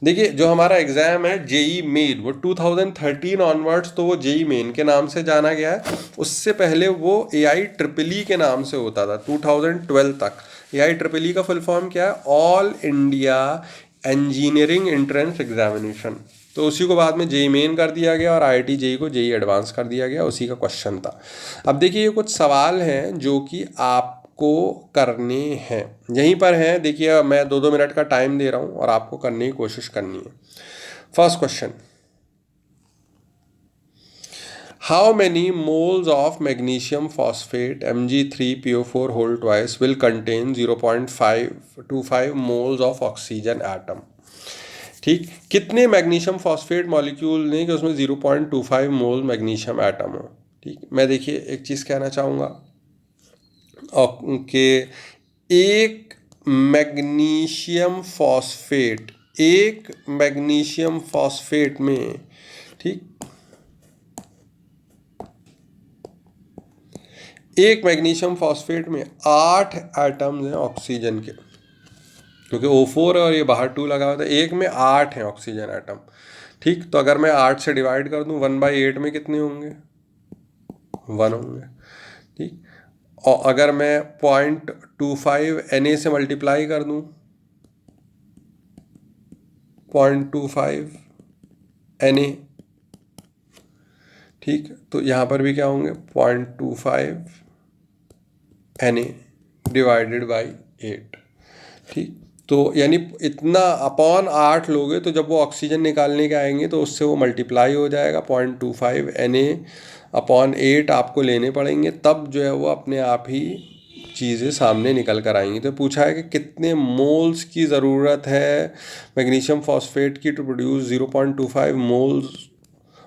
देखिए, जो हमारा एग्ज़ाम है जेई मेन, वो 2013 ऑनवर्ड्स तो वो जेई मेन के नाम से जाना गया है। उससे पहले वो AIEEE के नाम से होता था 2012 तक। AIEEE का फुल फॉर्म क्या है? All India engineering entrance examination. तो उसी को बाद में जेई मेन कर दिया गया और IIT जेई को जेई एडवांस कर दिया गया, उसी का क्वेश्चन था। अब देखिए, ये कुछ सवाल हैं जो कि आपको करने हैं, यहीं पर हैं। देखिए, मैं 2-2 मिनट का टाइम दे रहा हूँ और आपको करने की कोशिश करनी है। First question, how many moles of magnesium phosphate Mg3PO4 whole twice will contain 0.525 moles of oxygen atom. ठीक, कितने मैग्नीशियम फॉस्फेट मॉलिक्यूल ने कि उसमें 0.25 मोल मैग्नीशियम एटम हो। ठीक, मैं देखिए एक चीज़ कहना चाहूँगा कि एक मैग्नीशियम फॉस्फेट में, ठीक, एक मैग्नीशियम फॉस्फेट में 8 एटम्स हैं ऑक्सीजन के, क्योंकि O4 है और ये बाहर 2 लगा हुआ था। एक में 8 हैं ऑक्सीजन एटम, ठीक। तो अगर मैं 8 से डिवाइड कर दूं 1/8 में कितने होंगे? 1 होंगे, ठीक। और अगर मैं 0.25 Na से मल्टीप्लाई कर दूं, 0.25 Na, ठीक, तो यहाँ पर भी क्या होंगे 0.25 Na डिवाइडेड बाई 8। ठीक, तो यानी इतना अपॉन 8 लोगे तो जब वो ऑक्सीजन निकालने के आएंगे तो उससे वो मल्टीप्लाई हो जाएगा। 0.25 Na अपॉन 8 आपको लेने पड़ेंगे, तब जो है वो अपने आप ही चीज़ें सामने निकल कर आएंगी। तो पूछा है कि कितने मोल्स की ज़रूरत है मैग्नीशियम फॉस्फेट की to produce 0.25 moles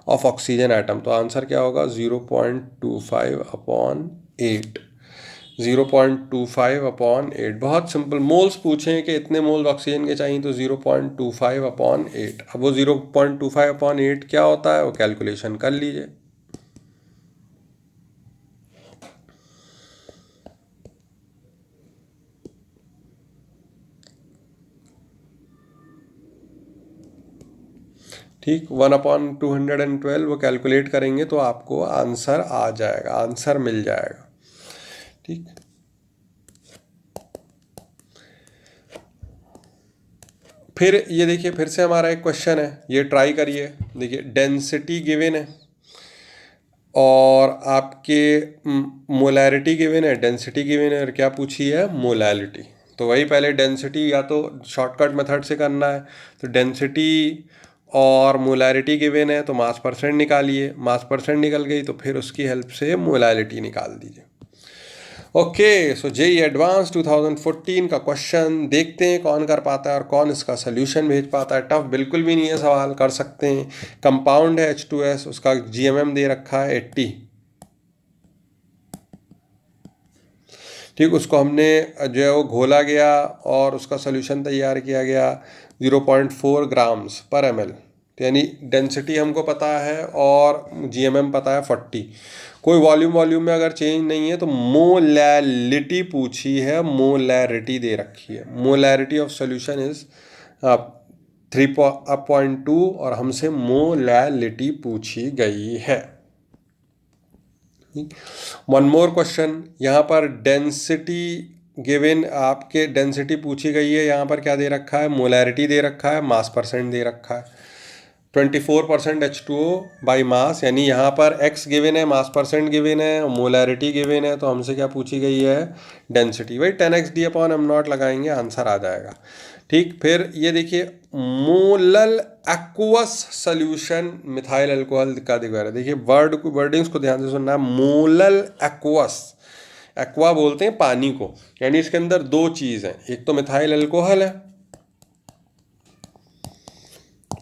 of oxygen atom. तो आंसर क्या होगा 0.25 अपॉन 8। 0.25 अपॉन 8, बहुत सिंपल। मोल्स पूछें कि इतने मोल्स ऑक्सीजन के चाहिए तो 0.25 अपॉन 8। अब वो 0.25 अपॉन 8 क्या होता है वो कैलकुलेशन कर लीजिए। ठीक, 1/212 वो कैलकुलेट करेंगे तो आपको आंसर आ जाएगा, आंसर मिल जाएगा। ठीक, फिर ये देखिए, फिर से हमारा एक क्वेश्चन है, ये ट्राई करिए। देखिए डेंसिटी गिवन है और आपके मोलैरिटी गिवन है, डेंसिटी गिवन है, और क्या पूछी है मोलैलिटी। तो वही पहले डेंसिटी या तो शॉर्टकट मेथड से करना है, तो डेंसिटी और मोलैरिटी गिवन है तो मास परसेंट निकालिए, मास परसेंट निकल गई तो फिर उसकी हेल्प से मोलैलिटी निकाल दीजिए। ओके, सो जेई एडवांस 2014 का क्वेश्चन, देखते हैं कौन कर पाता है और कौन इसका सोल्यूशन भेज पाता है। टफ बिल्कुल भी नहीं है, सवाल कर सकते हैं। कंपाउंड है H2S, उसका GMM दे रखा है 80। ठीक, उसको हमने जो है वो घोला गया और उसका सोल्यूशन तैयार किया गया 0.4 ग्राम्स पर ml। यानी डेंसिटी हमको पता है और GMM पता है 40। कोई वॉल्यूम में अगर चेंज नहीं है तो मोलैलिटी पूछी है, मोलैरिटी दे रखी है। मोलैरिटी ऑफ सोल्यूशन इज 3.2 और हमसे मोलैलिटी पूछी गई है। वन मोर क्वेश्चन, यहाँ पर डेंसिटी गिवन, आपके डेंसिटी पूछी गई है, यहाँ पर क्या दे रखा है मोलैरिटी दे रखा है, मास परसेंट दे रखा है 24% H2O बाई मास। यानी यहाँ पर x गिवन है, मास परसेंट गिवन है, मोलैरिटी गिवन है, तो हमसे क्या पूछी गई है डेंसिटी। वही 10x d upon am not लगाएंगे, आंसर आ जाएगा। ठीक, फिर ये देखिए molal aqueous solution methyl alcohol का दिखा रहा है। देखिए वर्डिंग्स को ध्यान से सुनना है। मोलल एक्वस, एक्वा बोलते हैं पानी को, यानी इसके अंदर दो चीज़ हैं, एक तो मिथाइल अल्कोहल है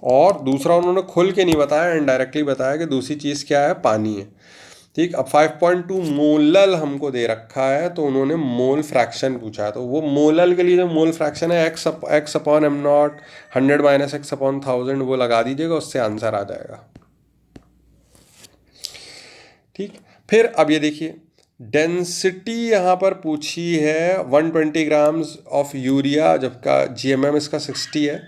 और दूसरा उन्होंने खुल के नहीं बताया, इनडायरेक्टली बताया कि दूसरी चीज़ क्या है, पानी है। ठीक, अब 5.2 मोलल हमको दे रखा है तो उन्होंने मोल फ्रैक्शन पूछा है, तो वो मोलल के लिए जो मोल फ्रैक्शन है x upon am not 100 minus x upon 1000 वो लगा दीजिएगा, उससे आंसर आ जाएगा। ठीक, फिर अब ये देखिए डेंसिटी यहाँ पर पूछी है 120 ग्राम्स ऑफ यूरिया, जबका GMM इसका 60 है।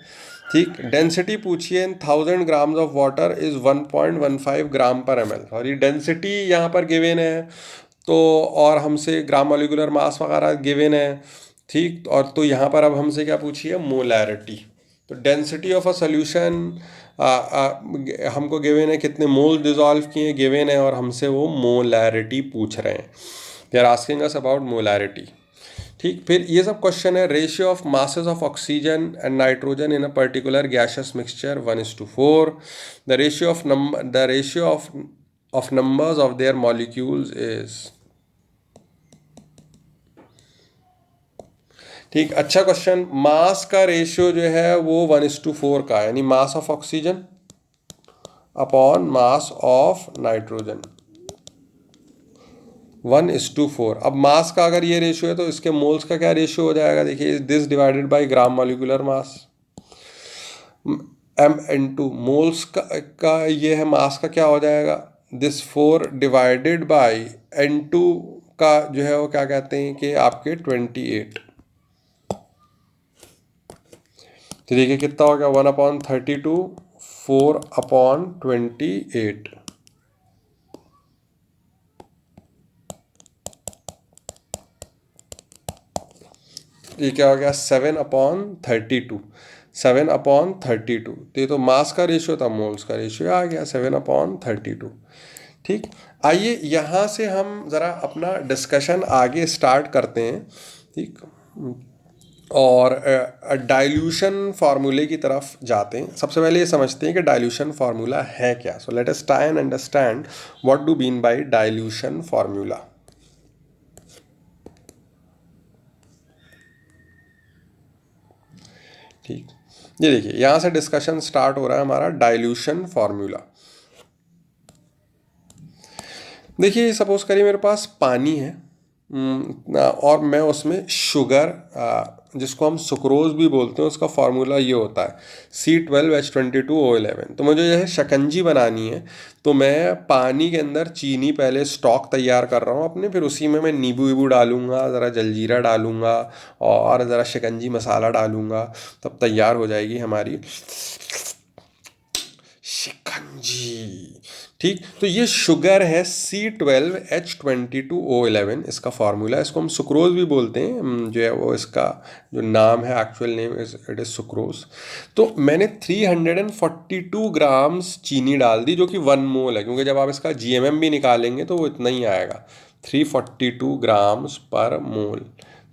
ठीक, डेंसिटी पूछी है इन 1000 ग्राम्स ऑफ वाटर इज 1.15 ग्राम पर ml, और ये डेंसिटी यहाँ पर गिवन है तो, और हमसे ग्राम मॉलिक्यूलर मास वगैरह गिवन है। ठीक, और तो यहाँ पर अब हमसे क्या पूछी है मोलैरिटी। तो डेंसिटी ऑफ अ सोल्यूशन हमको गिवन है, कितने मोल डिजॉल्व किए गिवन है, और हमसे वो मोलैरिटी पूछ रहे हैं। They are asking us about molarity. ठीक, फिर ये सब क्वेश्चन है ratio of masses of oxygen and nitrogen in a particular gaseous mixture 1:4। The ratio of numbers of their molecules is. ठीक, अच्छा क्वेश्चन। मास का रेशियो जो है वो 1:4 का है, यानी mass of oxygen upon mass of nitrogen 1:4। अब मास का अगर ये रेशियो है तो इसके मोल्स का क्या रेशियो हो जाएगा, देखिए this divided by gram molecular mass m/2। Moles का ये है, मास का क्या हो जाएगा दिस 4 डिवाइडेड बाय n2 का जो है वो क्या कहते हैं कि आपके 28। तो देखिए कितना हो गया 1/32, 4/28। ये क्या हो गया 7/32, 7/32। तो ये तो मास का रेशियो था, मोल्स का रेशियो आ गया 7/32। ठीक, आइए यहाँ से हम ज़रा अपना डिस्कशन आगे स्टार्ट करते हैं। ठीक, और डाइल्यूशन फार्मूले की तरफ जाते हैं। सबसे पहले ये समझते हैं कि डाइल्यूशन फार्मूला है क्या। So let us try and understand what do mean by dilution formula. ठीक, ये देखिए यहाँ से डिस्कशन स्टार्ट हो रहा है हमारा डाइल्यूशन फार्मूला। देखिए सपोज करिए मेरे पास पानी है, और मैं उसमें शुगर, जिसको हम सुक्रोज भी बोलते हैं, उसका फार्मूला ये होता है C12H22O11। तो मुझे यह शकंजी बनानी है, तो मैं पानी के अंदर चीनी पहले स्टॉक तैयार कर रहा हूँ अपने, फिर उसी में मैं नींबू वीबू डालूंगा, ज़रा जलजीरा डालूंगा और ज़रा शकंजी मसाला डालूंगा, तब तैयार हो जाएगी हमारी शिकंजी। ठीक, तो ये शुगर है C12H22O11, इसका फार्मूला। इसको हम सुक्रोज भी बोलते हैं, जो है वो इसका जो नाम है, actual name it is sucrose. तो मैंने 342 ग्राम्स चीनी डाल दी, जो कि 1 मोल है, क्योंकि जब आप इसका GMM भी निकालेंगे तो वो इतना ही आएगा, 342 ग्राम्स पर मोल।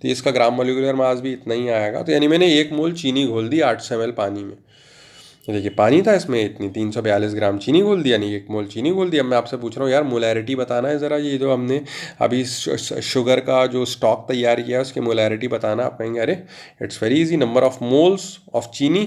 तो इसका ग्राम मोलिकुलर मास भी इतना ही आएगा। तो यानी मैंने 1 मोल चीनी घोल दी 800 ml पानी में। ये देखिए पानी था, इसमें इतनी 342 ग्राम चीनी घोल दिया, नहीं 1 मोल चीनी घोल दिया। मैं आपसे पूछ रहा हूँ यार मोलैरिटी बताना है ज़रा, ये जो हमने अभी शुगर का जो स्टॉक तैयार किया है उसकी मोलैरिटी बताना। आप कहेंगे अरे it's very easy, number of moles of चीनी,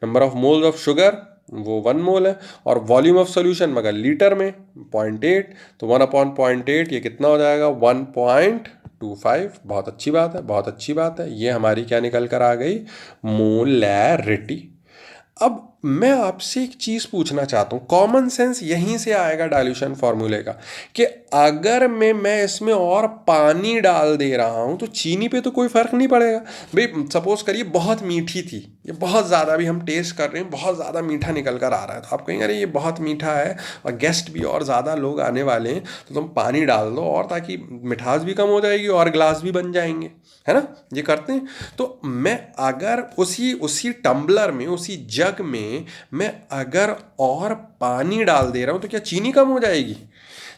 number of moles of sugar, वो 1 मोल है, और वॉल्यूम ऑफ सोल्यूशन मगर लीटर में 0.8, तो 1/0.8 ये कितना हो जाएगा, 1.25। बहुत अच्छी बात है, बहुत अच्छी बात है। ये हमारी क्या निकल कर आ गई, मोलैरिटी। अब मैं आपसे एक चीज़ पूछना चाहता हूँ, कॉमन सेंस यहीं से आएगा डाइल्यूशन फार्मूले का, कि अगर मैं इसमें और पानी डाल दे रहा हूँ तो चीनी पे तो कोई फ़र्क नहीं पड़ेगा। भाई सपोज करिए बहुत मीठी थी, ये बहुत ज़्यादा, भी हम टेस्ट कर रहे हैं, बहुत ज़्यादा मीठा निकल कर आ रहा है, तो आप कहेंगे अरे ये बहुत मीठा है और गेस्ट भी और ज़्यादा लोग आने वाले हैं, तो तुम पानी डाल दो, और ताकि मिठास भी कम हो जाएगी और गिलास भी बन जाएंगे, है ना, ये करते हैं। तो मैं अगर उसी उसी टम्बलर में, उसी जग में मैं अगर और पानी डाल दे रहा हूँ तो क्या चीनी कम हो जाएगी?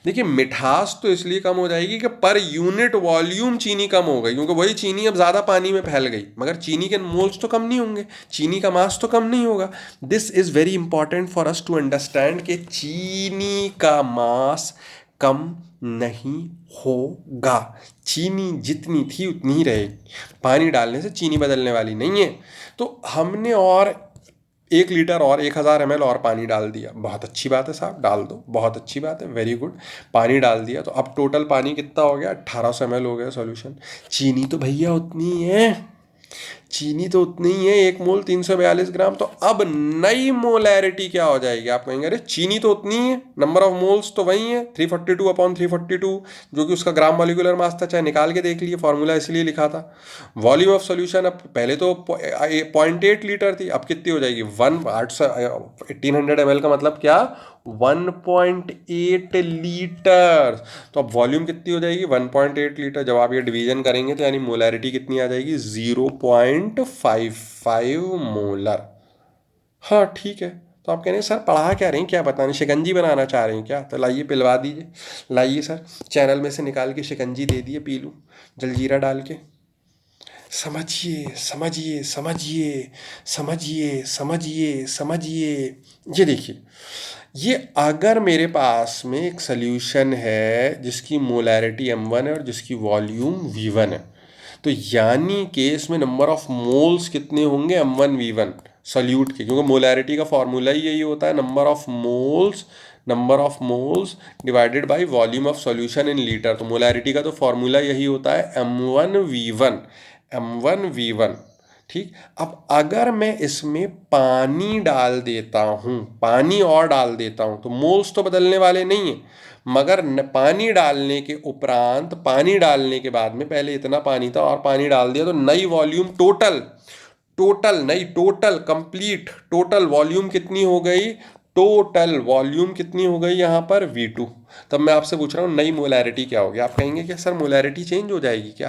देखिए मिठास तो इसलिए कम हो जाएगी कि पर यूनिट वॉल्यूम चीनी कम हो गई, क्योंकि वही चीनी अब ज़्यादा पानी में फैल गई, मगर चीनी के मोल्स तो कम नहीं होंगे, चीनी का मास तो कम नहीं होगा। This is very important for us to understand कि चीनी का मास कम नहीं होगा, चीनी जितनी थी उतनी ही रहेगी, पानी डालने से चीनी बदलने वाली नहीं है। तो हमने और 1 लीटर और 1000 ml और पानी डाल दिया, बहुत अच्छी बात है साहब, डाल दो, बहुत अच्छी बात है, वेरी गुड, पानी डाल दिया। तो अब टोटल पानी कितना हो गया, 1800 ml हो गया सॉल्यूशन। चीनी तो भैया उतनी ही है, चीनी तो उतनी ही है, 1 मोल 342 ग्राम। तो अब नई मोलैरिटी क्या हो जाएगी, आप कहेंगे अरे चीनी तो उतनी ही है, नंबर ऑफ मोल्स तो वही है 342/342, जो कि उसका ग्राम मॉलिक्यूलर मास था, चाहे निकाल के देख लिए, फॉर्मूला इसलिए लिखा था। वॉल्यूम ऑफ सॉल्यूशन, अब पहले तो 0.8 लीटर थी, अब कितनी हो जाएगी, 1800 ml का मतलब क्या, 1.8 लीटर। तो अब वॉल्यूम कितनी हो जाएगी, 1.8 लीटर। जब आप ये डिवीजन करेंगे तो यानी मोलैरिटी कितनी आ जाएगी, 0.55 मोलर। हाँ ठीक है। तो आप कह रहे हैं सर पढ़ा क्या रहे हैं, क्या बताने, शिकंजी बनाना चाह रहे हैं क्या, तो लाइए पिलवा दीजिए, लाइए सर चैनल में से निकाल के शिकंजी दे दिए, पी लूँ जलजीरा डाल के। समझिए समझिए समझिए समझिए समझिए समझिए, ये देखिए, ये अगर मेरे पास में एक सल्यूशन है जिसकी मोलैरिटी m1 है और जिसकी वॉल्यूम v1 है, तो यानी कि इसमें नंबर ऑफ मोल्स कितने होंगे, m1 v1 सल्यूट के, क्योंकि मोलैरिटी का फॉर्मूला ही यही होता है, number of moles divided by volume of solution in litre. तो मोलैरिटी का तो फॉर्मूला यही होता है m1v1। ठीक, अब अगर मैं इसमें पानी डाल देता हूँ, पानी और डाल देता हूँ, तो मोल्स तो बदलने वाले नहीं हैं, मगर पानी डालने के उपरांत, पानी डालने के बाद में, पहले इतना पानी था और पानी डाल दिया, तो नई volume total complete total volume कितनी हो गई, टोटल वॉल्यूम कितनी हो गई यहाँ पर, V2। तब मैं आपसे पूछ रहा हूँ नई मोलैरिटी क्या होगी, आप कहेंगे कि सर मोलैरिटी चेंज हो जाएगी क्या,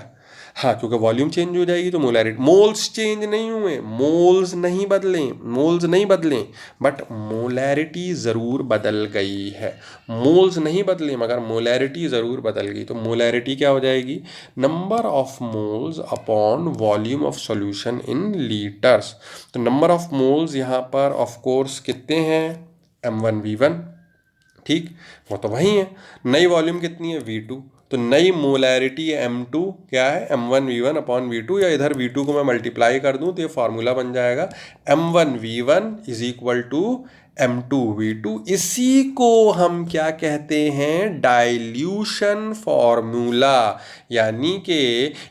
हाँ, क्योंकि वॉल्यूम चेंज हो जाएगी तो मोलैरिटी, मोल्स चेंज नहीं हुए, मोल्स नहीं बदलें, मोल्स नहीं बदलें, बट मोलैरिटी ज़रूर बदल गई है। मोल्स नहीं बदले मगर मोलैरिटी ज़रूर बदल गई। तो मोलैरिटी क्या हो जाएगी? Number of moles upon volume of solution in litres. तो नंबर ऑफ मोल्स यहाँ पर ऑफ कोर्स कितने हैं? M1V1, ठीक, वो तो वही है। नई वॉल्यूम कितनी है? V2। तो नई मोलैरिटी M2 क्या है? M1V1 अपॉन V2, या इधर V2 को मैं मल्टीप्लाई कर दूं तो ये फार्मूला बन जाएगा M1V1 is equal to M2V2। इसी को हम क्या कहते हैं? Dilution formula. यानी कि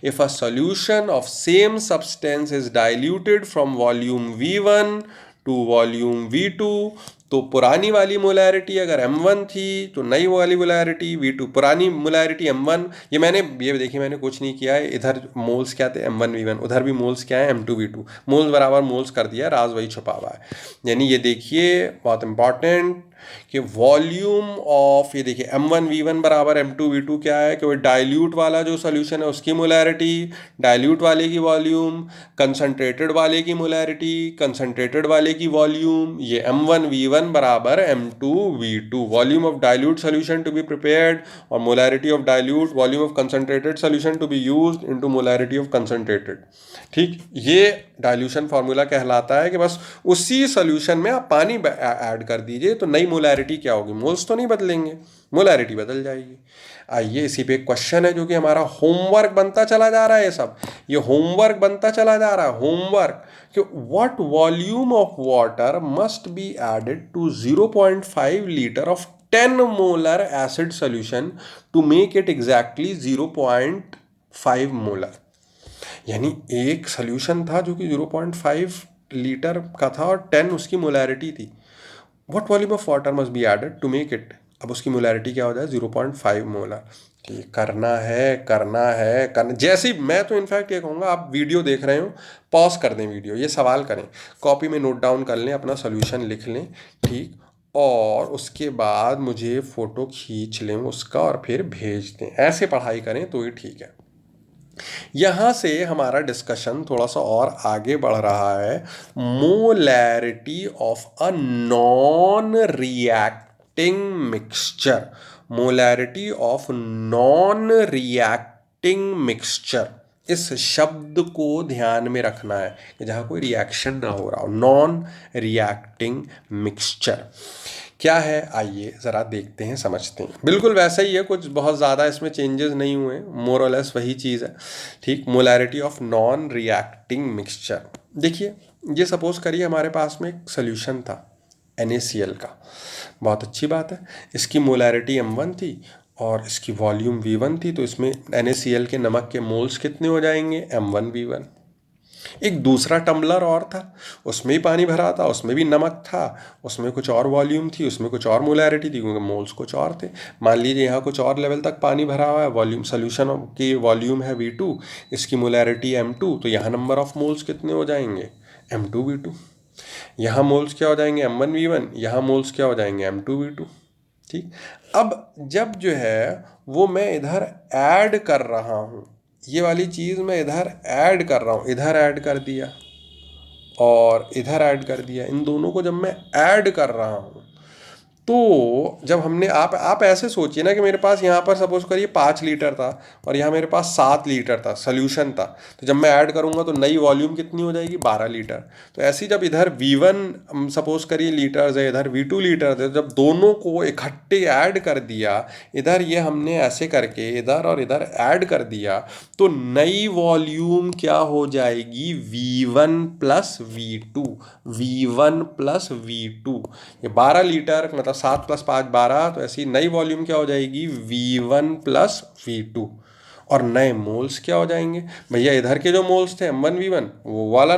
if a solution of same substance is diluted from volume V1 to volume V2, तो पुरानी वाली मोलैरिटी अगर M1 थी तो नई वाली मोलैरिटी V2, पुरानी मोलैरिटी M1, ये देखिए मैंने कुछ नहीं किया है, इधर मोल्स क्या थे? M1V1, उधर भी मोल्स क्या है? M2V2। मोल्स बराबर मोल्स कर दिया, राज वही छुपा हुआ है। यानी ये देखिए बहुत इंपॉर्टेंट कि वॉल्यूम ऑफ, ये देखिए M1V1 बराबर M2V2 क्या है? कि वो डाइल्यूट वाला जो सोल्यूशन है उसकी मोलैरिटी, डाइल्यूट वाले की वॉल्यूम, कंसनट्रेटेड वाले की मोलैरिटी, कंसनट्रेटेड वाले की वॉल्यूम, ये M1V1 बराबर M2V2। Volume of dilute solution to be prepared और molarity of dilute, volume of concentrated solution to be used into molarity of concentrated. ठीक, ये डाइल्यूशन फार्मूला कहलाता है कि बस उसी सोल्यूशन में आप पानी ऐड कर दीजिए तो नई मोलैरिटी क्या होगी? मोल्स तो नहीं बदलेंगे, मोलैरिटी बदल जाएगी। आइए इसी पे एक क्वेश्चन है जो कि हमारा होमवर्क बनता चला जा रहा है, ये होमवर्क बनता चला जा रहा है, होमवर्क कि what volume of water must be added to 0.5 litre of 10 molar acid solution to make it exactly 0.5 molar. यानी एक सोल्यूशन था जो कि 0.5 लीटर का था और 10 उसकी मोलैरिटी थी। What volume of water must be added to make it, अब उसकी मोलैरिटी क्या हो जाए? 0.5 मोलर। ठीक, करना है। जैसे ही मैं तो इनफैक्ट ये कहूँगा, आप वीडियो देख रहे हो, पॉज कर दें वीडियो, ये सवाल करें, कॉपी में नोट डाउन कर लें, अपना सोल्यूशन लिख लें, ठीक, और उसके बाद मुझे फ़ोटो खींच लें उसका और फिर भेज दें। ऐसे पढ़ाई करें तो ही ठीक है। यहाँ से हमारा डिस्कशन थोड़ा सा और आगे बढ़ रहा है। Molarity of a non reacting mixture, molarity of non reacting mixture, इस शब्द को ध्यान में रखना है कि जहाँ कोई रिएक्शन ना हो रहा हो। नॉन रिएक्टिंग मिक्सचर क्या है? आइए ज़रा देखते हैं, समझते हैं। बिल्कुल वैसा ही है, कुछ बहुत ज़्यादा इसमें चेंजेस नहीं हुए, मोर और लेस वही चीज़ है। ठीक, molarity of non reacting mixture. देखिए, ये सपोज करिए हमारे पास में एक सोल्यूशन था NaCl का, बहुत अच्छी बात है। इसकी मोलैरिटी M1 थी और इसकी वॉल्यूम V1 थी, तो इसमें NaCl के नमक के मोल्स कितने हो जाएंगे? M1V1। एक दूसरा टम्बलर और था, उसमें ही पानी भरा था, उसमें भी नमक था, उसमें कुछ और वॉल्यूम थी, उसमें कुछ और मोलैरिटी थी, क्योंकि मोल्स कुछ और थे। मान लीजिए यहाँ कुछ और लेवल तक पानी भरा हुआ है, वॉल्यूम सोल्यूशन की वॉल्यूम है V2, इसकी मोलैरिटी M2, तो यहाँ नंबर ऑफ मोल्स कितने हो जाएंगे? M2V2। यहाँ मोल्स क्या हो जाएंगे? M1V1। यहाँ मोल्स क्या हो जाएंगे? M2V2। ठीक, अब जब जो है वो मैं इधर ऐड कर रहा हूँ, ये वाली चीज़ मैं इधर ऐड कर रहा हूँ, इधर ऐड कर दिया और इधर ऐड कर दिया, इन दोनों को जब मैं ऐड कर रहा हूँ, तो जब हमने, आप ऐसे सोचिए ना कि मेरे पास यहाँ पर सपोज करिए 5 लीटर था और यहाँ मेरे पास 7 लीटर था, सोल्यूशन था, तो जब मैं ऐड करूँगा तो नई वॉल्यूम कितनी हो जाएगी? 12 लीटर। तो ऐसे ही जब इधर V1 सपोज करिए लीटर्स है, इधर V2 लीटर्स है, जब दोनों को इकट्ठे ऐड कर दिया, इधर ये हमने ऐसे करके इधर और इधर ऐड कर दिया, तो नई वॉल्यूम क्या हो जाएगी? V1 plus V2, V1 plus V2। ये 12 लीटर मतलब 7 + 5 12, तो ऐसी नई वॉल्यूम क्या हो जाएगी? V1 plus V2। और नए मोल्स क्या हो जाएंगे भैया? इधर के जो मोल्स थे M1V1, वो वाला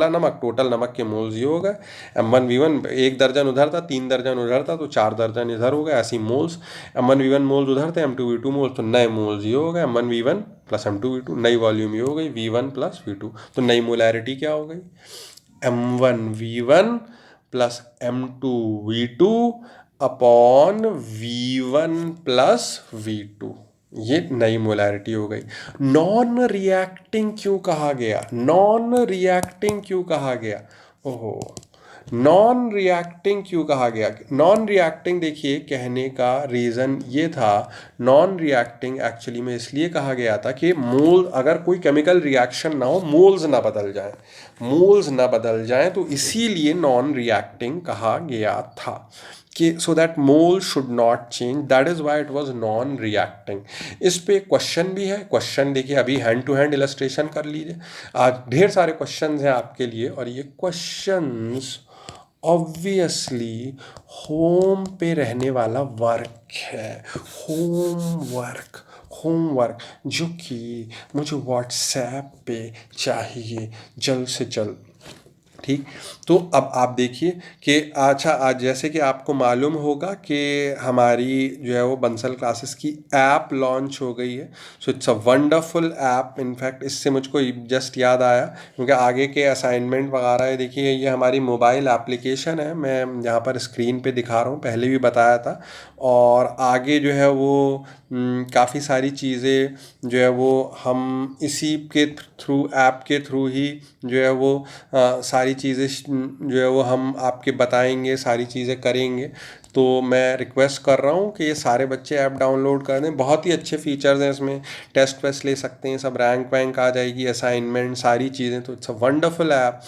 नमक, टोटल नमक के मोल्स ये हो गए। M1V1 1 दर्जन उधर था, 3 दर्जन उधर था, तो 4 दर्जन इधर हो गए, ऐसी मोल्स। M1V1 मोल्स उधर थे, M2V2 मोल्स, तो नए मोल्स ये हो गए, M1V1 प्लस M2V2, नई वॉल्यूम ये हो गई V1 प्लस V2। तो नई मोलैरिटी क्या हो गई? M1V1 plus M2V2 upon V1 plus V2। ये नई मोलैरिटी हो गई। नॉन रिएक्टिंग क्यों कहा गया, नॉन रिएक्टिंग क्यों कहा गया? ओहो, नॉन रिएक्टिंग क्यों कहा गया? नॉन रिएक्टिंग देखिए कहने का रीज़न ये था, नॉन रिएक्टिंग एक्चुअली में इसलिए कहा गया था कि मोल, अगर कोई केमिकल रिएक्शन ना हो, मोल्स ना बदल जाएं, मोल्स ना बदल जाएं, तो इसीलिए नॉन रिएक्टिंग कहा गया था कि so that mole should not change, that is why it was non reacting. इस पे क्वेश्चन भी है, क्वेश्चन देखिए, अभी हैंड टू हैंड इलस्ट्रेशन कर लीजिए। आज ढेर सारे क्वेश्चंस हैं आपके लिए, और ये क्वेश्चंस ऑब्वियसली होम पे रहने वाला वर्क है, होमवर्क, होमवर्क जो कि मुझे व्हाट्सएप पे चाहिए जल्द से जल्द। ठीक, तो अब आप देखिए कि अच्छा, आज जैसे कि आपको मालूम होगा कि हमारी जो है वो बंसल क्लासेस की ऐप लॉन्च हो गई है। So it's a wonderful app. In fact इससे मुझको जस्ट याद आया, क्योंकि आगे के असाइनमेंट वगैरह है, देखिए ये हमारी मोबाइल एप्लीकेशन है, मैं यहाँ पर स्क्रीन पे दिखा रहा हूँ, पहले भी बताया था। और आगे जो है वो काफ़ी सारी चीज़ें जो है वो हम इसी के थ्रू, ऐप के थ्रू ही जो है वो सारी चीज़ें जो है वो हम आपके बताएंगे, सारी चीज़ें करेंगे। तो मैं रिक्वेस्ट कर रहा हूँ कि ये सारे बच्चे ऐप डाउनलोड कर दें, बहुत ही अच्छे फीचर्स हैं इसमें, टेस्ट वेस्ट ले सकते हैं, सब रैंक वैंक आ जाएगी, असाइनमेंट सारी चीज़ें, तो इट्स अ वंडरफुल ऐप।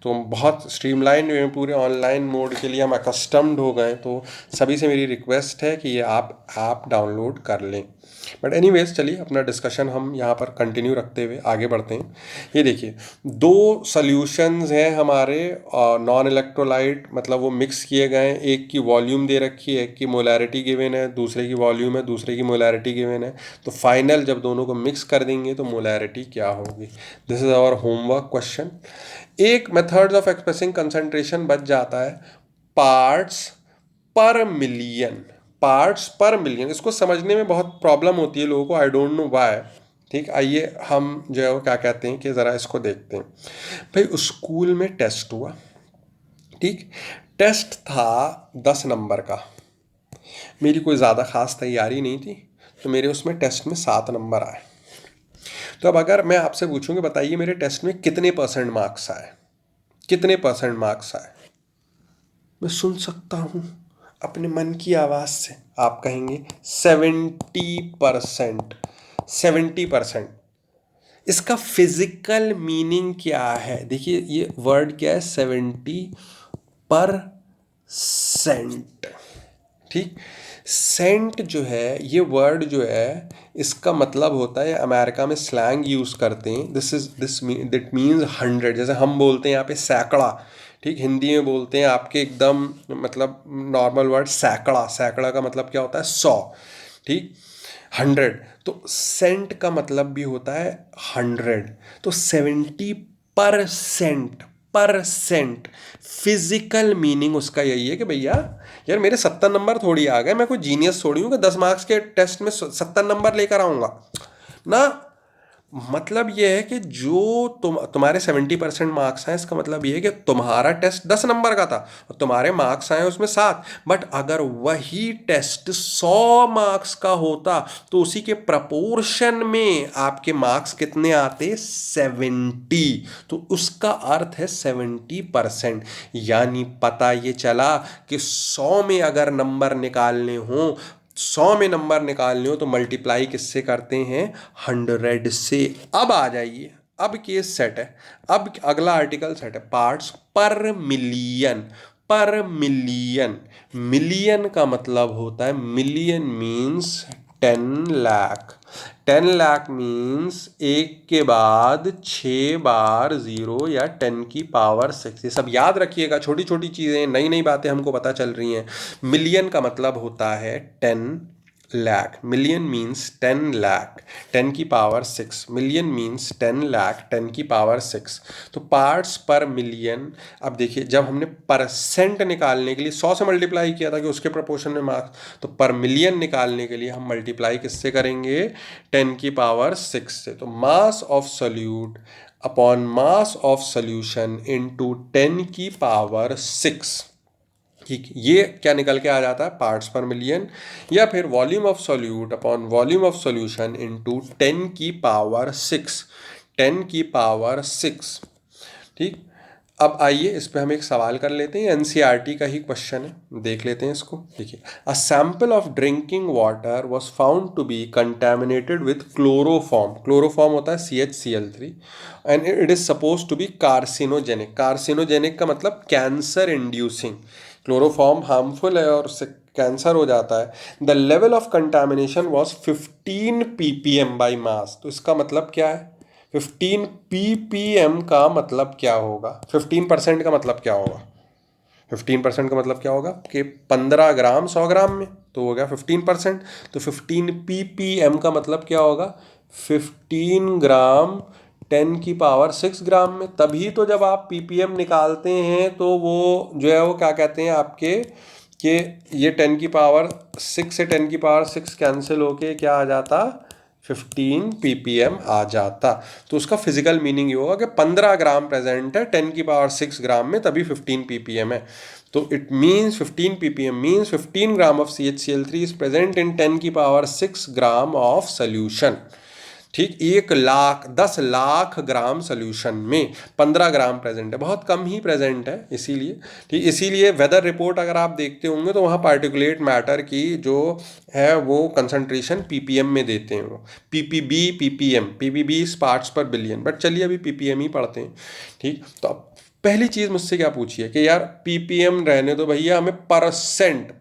तो बहुत स्ट्रीमलाइन हुए, पूरे ऑनलाइन मोड के लिए हम अकस्टम्ड हो गए, तो सभी से मेरी रिक्वेस्ट है कि ये आप ऐप डाउनलोड कर लें। बट एनीवेज चलिए अपना डिस्कशन हम यहाँ पर कंटिन्यू रखते हुए आगे बढ़ते हैं। ये देखिए, दो सॉल्यूशंस हैं हमारे, नॉन इलेक्ट्रोलाइट, मतलब वो मिक्स किए गए हैं, एक की वॉल्यूम दे रखी है, एक की मोलैरिटी गिवन है, दूसरे की वॉल्यूम है, दूसरे की मोलैरिटी गिवन है। तो फाइनल जब दोनों को मिक्स कर देंगे तो मोलैरिटी क्या होगी? This is our homework question. एक मेथड्स ऑफ एक्सप्रेसिंग कंसंट्रेशन बच जाता है, पार्ट्स पर मिलियन, पार्ट्स पर मिलियन। इसको समझने में बहुत प्रॉब्लम होती है लोगों को, आई डोंट नो व्हाई। ठीक, आइए हम जो है वो क्या कहते हैं कि ज़रा इसको देखते हैं। भाई स्कूल में टेस्ट हुआ, ठीक, टेस्ट था 10 नंबर का, मेरी कोई ज़्यादा ख़ास तैयारी नहीं थी, तो मेरे उसमें टेस्ट में 7 नंबर आए। तो अब अगर मैं आपसे पूछूं कि बताइए मेरे टेस्ट में कितने परसेंट मार्क्स आए, कितने परसेंट मार्क्स आए? मैं सुन सकता हूँ अपने मन की आवाज़ से, आप कहेंगे 70%, 70%। इसका फिजिकल मीनिंग क्या है? देखिए ये वर्ड क्या है, 70%। ठीक, सेंट जो है, ये वर्ड जो है, इसका मतलब होता है, अमेरिका में स्लैंग यूज़ करते हैं, दिस दैट मीन्स 100। जैसे हम बोलते हैं यहाँ पे सैकड़ा, ठीक, हिंदी में बोलते हैं आपके एकदम मतलब नॉर्मल वर्ड सैकड़ा, सैकड़ा का मतलब क्या होता है? 100, ठीक, 100। तो सेंट का मतलब भी होता है 100। तो 70%, परसेंट फिजिकल मीनिंग उसका यही है कि भैया यार मेरे 70 नंबर थोड़ी आ गए, मैं कोई जीनियस थोड़ी हूँ कि 10 मार्क्स के टेस्ट में 70 नंबर लेकर आऊँगा ना। मतलब ये है कि जो तुम्हारे 70% मार्क्स हैं, इसका मतलब ये है कि तुम्हारा टेस्ट 10 नंबर का था और तुम्हारे मार्क्स आए उसमें 7। बट अगर वही टेस्ट 100 मार्क्स का होता तो उसी के प्रपोर्शन में आपके मार्क्स कितने आते? 70। तो उसका अर्थ है 70%। यानी पता ये चला कि 100 में अगर नंबर निकालने हों, 100 में नंबर निकालने हो तो मल्टीप्लाई किससे करते हैं? 100 से। अब आ जाइए, अब केस सेट है, अब अगला आर्टिकल सेट है, पार्ट्स पर मिलियन, पर मिलियन। मिलियन का मतलब होता है, million means 10 lakh, 10 lakh means एक के बाद 6 बार जीरो या 10 की पावर 6। ये सब याद रखिएगा, छोटी छोटी चीज़ें, नई नई बातें हमको पता चल रही हैं। मिलियन का मतलब होता है 10 लाख, मिलियन मीन्स 10 लाख, 10 की पावर 6, मिलियन मीन्स 10 लाख, 10 की पावर 6। तो पार्ट्स पर मिलियन। अब देखिए, जब हमने परसेंट निकालने के लिए 100 से मल्टीप्लाई किया था कि उसके प्रोपोर्शन में मार्क्स, तो पर मिलियन निकालने के लिए हम मल्टीप्लाई किससे करेंगे? 10 की पावर 6 से। तो मास of solute upon mass of solution into 10 की पावर 6, ठीक, ये क्या निकल के आ जाता है, पार्ट्स पर मिलियन, या फिर volume of solute upon volume of solution into 10⁶, 10⁶। ठीक, अब आइए इस पे हम एक सवाल कर लेते हैं, एनसीईआरटी का ही क्वेश्चन है, देख लेते हैं इसको। देखिए, a sample of drinking water was found to be contaminated with chloroform, chloroform होता है CHCl3, and it is suppose to be carcinogenic, carcinogenic का मतलब कैंसर इंड्यूसिंग, क्लोरोफॉर्म हार्मफुल है और उससे कैंसर हो जाता है। The level of contamination was 15 ppm by mass, तो इसका मतलब क्या है, 15 ppm का मतलब क्या होगा, 15% का मतलब क्या होगा, 15% का मतलब क्या होगा कि 15 ग्राम 100 ग्राम में, तो हो गया 15%। तो 15 ppm का मतलब क्या होगा, 15 ग्राम 10⁶ ग्राम में। तभी तो जब आप ppm निकालते हैं तो वो जो है वो क्या कहते हैं आपके, कि ये 10⁶ से 10⁶ कैंसिल होके क्या आ जाता, 15 ppm आ जाता। तो उसका फिजिकल मीनिंग ये होगा कि 15 ग्राम प्रेजेंट है 10⁶ ग्राम में, तभी 15 ppm है। तो it means 15 ppm means 15 gram of CHCl3 is present in 10⁶ gram of solution. ठीक, 1 लाख 10 लाख ग्राम सोल्यूशन में 15 ग्राम प्रेजेंट है, बहुत कम ही प्रेजेंट है इसीलिए। ठीक, इसीलिए वेदर रिपोर्ट अगर आप देखते होंगे तो वहाँ पार्टिकुलेट मैटर की जो है वो कंसंट्रेशन ppm में देते हैं, वो ppb पार्ट्स पर बिलियन, बट चलिए अभी ppm ही पढ़ते हैं। ठीक, तो अब पहली चीज़ मुझसे क्या पूछी है कि यार ppm रहने दो भैया, हमें परसेंट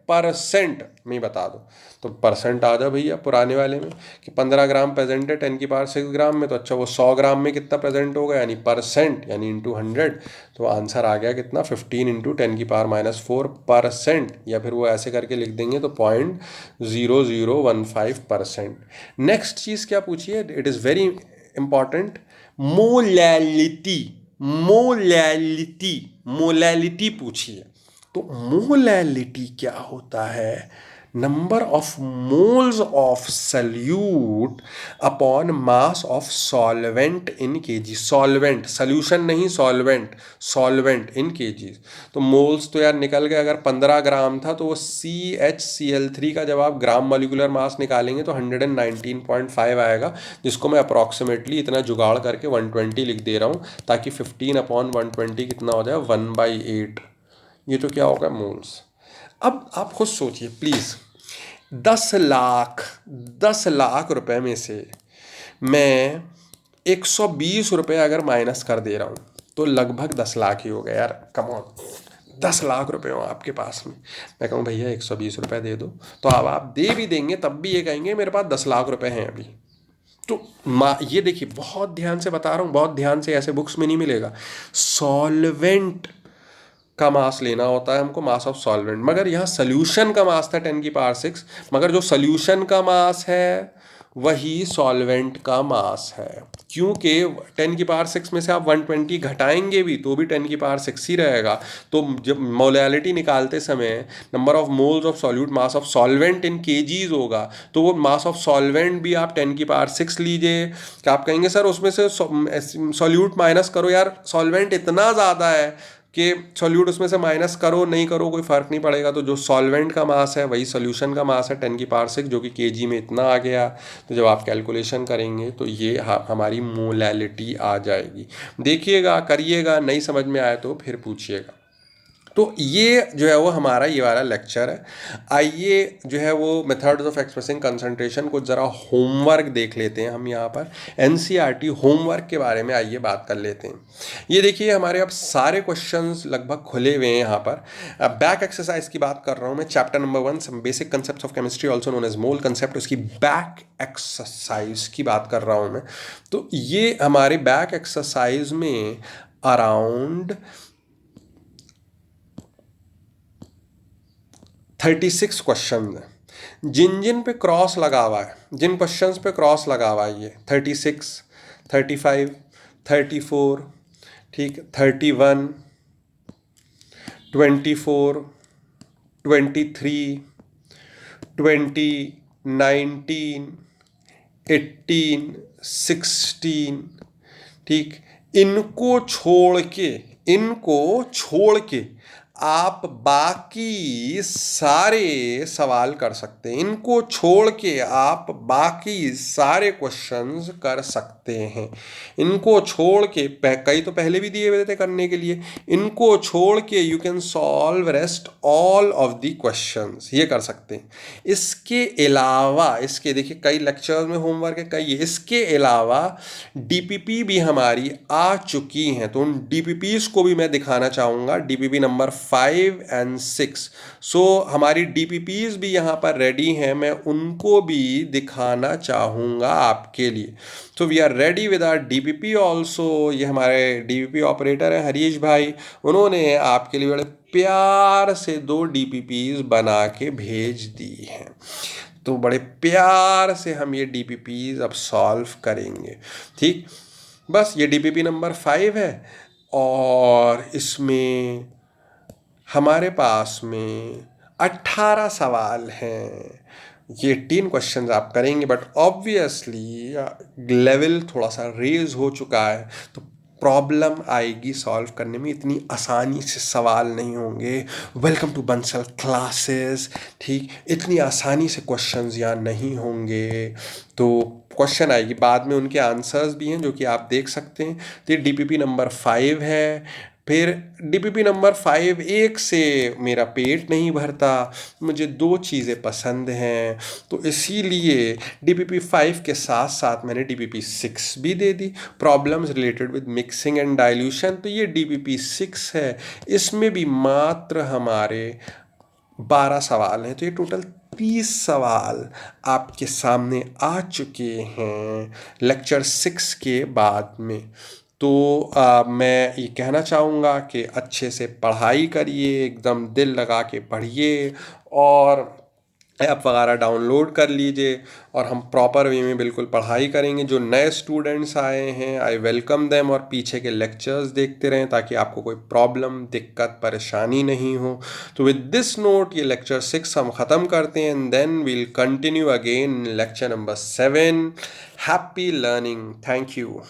में बता दो। तो परसेंट आ जाओ भैया पुराने वाले में, कि 15 ग्राम प्रेजेंट है 10⁶ ग्राम में, तो अच्छा वो 100 ग्राम में कितना प्रेजेंट होगा, यानी परसेंट, यानी इंटू 100। तो आंसर आ गया कितना, 15 इंटू 10⁻⁴% या फिर वो ऐसे करके लिख देंगे तो 0.0015%। नेक्स्ट चीज़ क्या पूछी है, it is very important, molality, molality पूछी है। तो मोलैलिटी क्या होता है, number of moles of solute upon mass of solvent in KG, solvent solution नहीं, सॉल्वेंट इन केजीज। तो मोल्स तो यार निकल गए, अगर 15 ग्राम था तो वो CHCl3 का जब आप ग्राम मोलिकुलर मास निकालेंगे तो 119.5 आएगा, जिसको मैं अप्रॉक्सीमेटली इतना जुगाड़ करके 120 लिख दे रहा हूँ, ताकि 15/120 कितना हो जाए, 1/8। ये तो क्या होगा, मोल्स। अब आप खुद सोचिए प्लीज़, 10 लाख रुपए में से मैं 120 रुपये अगर माइनस कर दे रहा हूँ तो लगभग 10 लाख ही हो गया यार, कम ऑन। 10 लाख रुपए हो आपके पास में, मैं कहूँ भैया 120 रुपये दे दो, तो अब आप दे भी देंगे तब भी ये कहेंगे मेरे पास 10 लाख रुपए हैं अभी। तो ये देखिए, बहुत ध्यान से बता रहा हूँ, बहुत ध्यान से, ऐसे बुक्स में नहीं मिलेगा। सॉल्वेंट का मास लेना होता है हमको, मास ऑफ सॉल्वेंट, मगर यहाँ सोल्यूशन का मास था 10⁶, मगर जो सोल्यूशन का मास है वही सॉल्वेंट का मास है, क्योंकि 10⁶ में से आप 120 घटाएंगे भी तो भी 10⁶ ही रहेगा। तो जब मोलैलिटी निकालते समय number of moles of solute mass of solvent in KGs होगा, तो वो मास ऑफ सॉल्वेंट भी आप 10⁶ लीजिए। क्या आप कहेंगे सर उसमें से सॉल्यूट माइनस करो, यार सॉल्वेंट इतना ज़्यादा है कि सॉल्यूट उसमें से माइनस करो नहीं करो कोई फ़र्क नहीं पड़ेगा। तो जो सॉल्वेंट का मास है वही सोल्यूशन का मास है 10⁶, जो कि केजी में इतना आ गया। तो जब आप कैलकुलेशन करेंगे तो ये हमारी मोलैलिटी आ जाएगी। देखिएगा, करिएगा, नहीं समझ में आए तो फिर पूछिएगा। तो ये जो है वो हमारा ये वाला लेक्चर है। आइए जो है वो मेथड्स ऑफ एक्सप्रेसिंग कंसंट्रेशन को ज़रा होमवर्क देख लेते हैं हम यहाँ पर। एनसीईआरटी होमवर्क के बारे में आइए बात कर लेते हैं। ये देखिए हमारे अब सारे क्वेश्चंस लगभग खुले हुए हैं यहाँ पर। बैक एक्सरसाइज की बात कर रहा हूँ मैं, chapter number 1 some basic concept of chemistry also known as mole concept, उसकी बैक एक्सरसाइज की बात कर रहा हूँ मैं। तो ये हमारे बैक एक्सरसाइज में अराउंड 36 क्वेश्चन है, जिन जिन पे क्रॉस लगा हुआ है, जिन क्वेश्चंस पे क्रॉस लगा हुआ है, ये 36, 35, 34, ठीक, 31, 24, 23, 20, 19, 18, 16, ठीक, इनको छोड़ के आप बाकी सारे सवाल कर सकते हैं, इनको छोड़ के आप बाकी सारे क्वेश्चंस कर सकते हैं। इनको छोड़ के कई तो पहले भी दिए हुए थे करने के लिए, इनको छोड़ के you can solve rest all of the questions, ये कर सकते हैं। इसके अलावा इसके देखिए कई लेक्चर्स में होमवर्क है कई, इसके अलावा डीपीपी भी हमारी आ चुकी हैं, तो उन डीपीपीज को भी मैं दिखाना चाहूँगा, डीपीपी नंबर 5 एंड 6। सो हमारी डीपीपीज भी यहाँ पर रेडी हैं, मैं उनको भी दिखाना चाहूँगा आपके लिए। तो we are ready with our DPP also. ये हमारे डीपीपी ऑपरेटर हैं हरीश भाई, उन्होंने आपके लिए बड़े प्यार से 2 डीपीपीज बना के भेज दी हैं। तो बड़े प्यार से हम ये डीपीपीज अब सॉल्व करेंगे। ठीक, बस ये डीपीपी नंबर 5 है और इसमें हमारे पास में 18 सवाल हैं। ये 3 क्वेश्चंस आप करेंगे, बट ऑब्वियसली लेवल थोड़ा सा रेज हो चुका है, तो प्रॉब्लम आएगी सॉल्व करने में, इतनी आसानी से सवाल नहीं होंगे। Welcome to Bansal classes. ठीक, इतनी आसानी से क्वेश्चंस यहाँ नहीं होंगे। तो क्वेश्चन आएगी बाद में, उनके आंसर्स भी हैं जो कि आप देख सकते हैं। तो ये डीपीपी नंबर 5 है। फिर डीपीपी नंबर 5, एक से मेरा पेट नहीं भरता, मुझे 2 चीज़ें पसंद हैं, तो इसीलिए डीपीपी 5 के साथ साथ मैंने डीपीपी 6 भी दे दी, problems related with mixing and dilution. तो ये डीपीपी 6 है, इसमें भी मात्र हमारे 12 सवाल हैं, तो ये टोटल 30 सवाल आपके सामने आ चुके हैं लेक्चर 6 के बाद में। तो मैं ये कहना चाहूँगा कि अच्छे से पढ़ाई करिए, एकदम दिल लगा के पढ़िए और ऐप वगैरह डाउनलोड कर लीजिए, और हम प्रॉपर वे में बिल्कुल पढ़ाई करेंगे। जो नए स्टूडेंट्स आए हैं आई वेलकम देम, और पीछे के लेक्चर्स देखते रहें ताकि आपको कोई प्रॉब्लम दिक्कत परेशानी नहीं हो। तो विद दिस नोट ये लेक्चर 6 हम ख़त्म करते हैं, and then we'll continue again lecture number 7। Happy learning, thank you.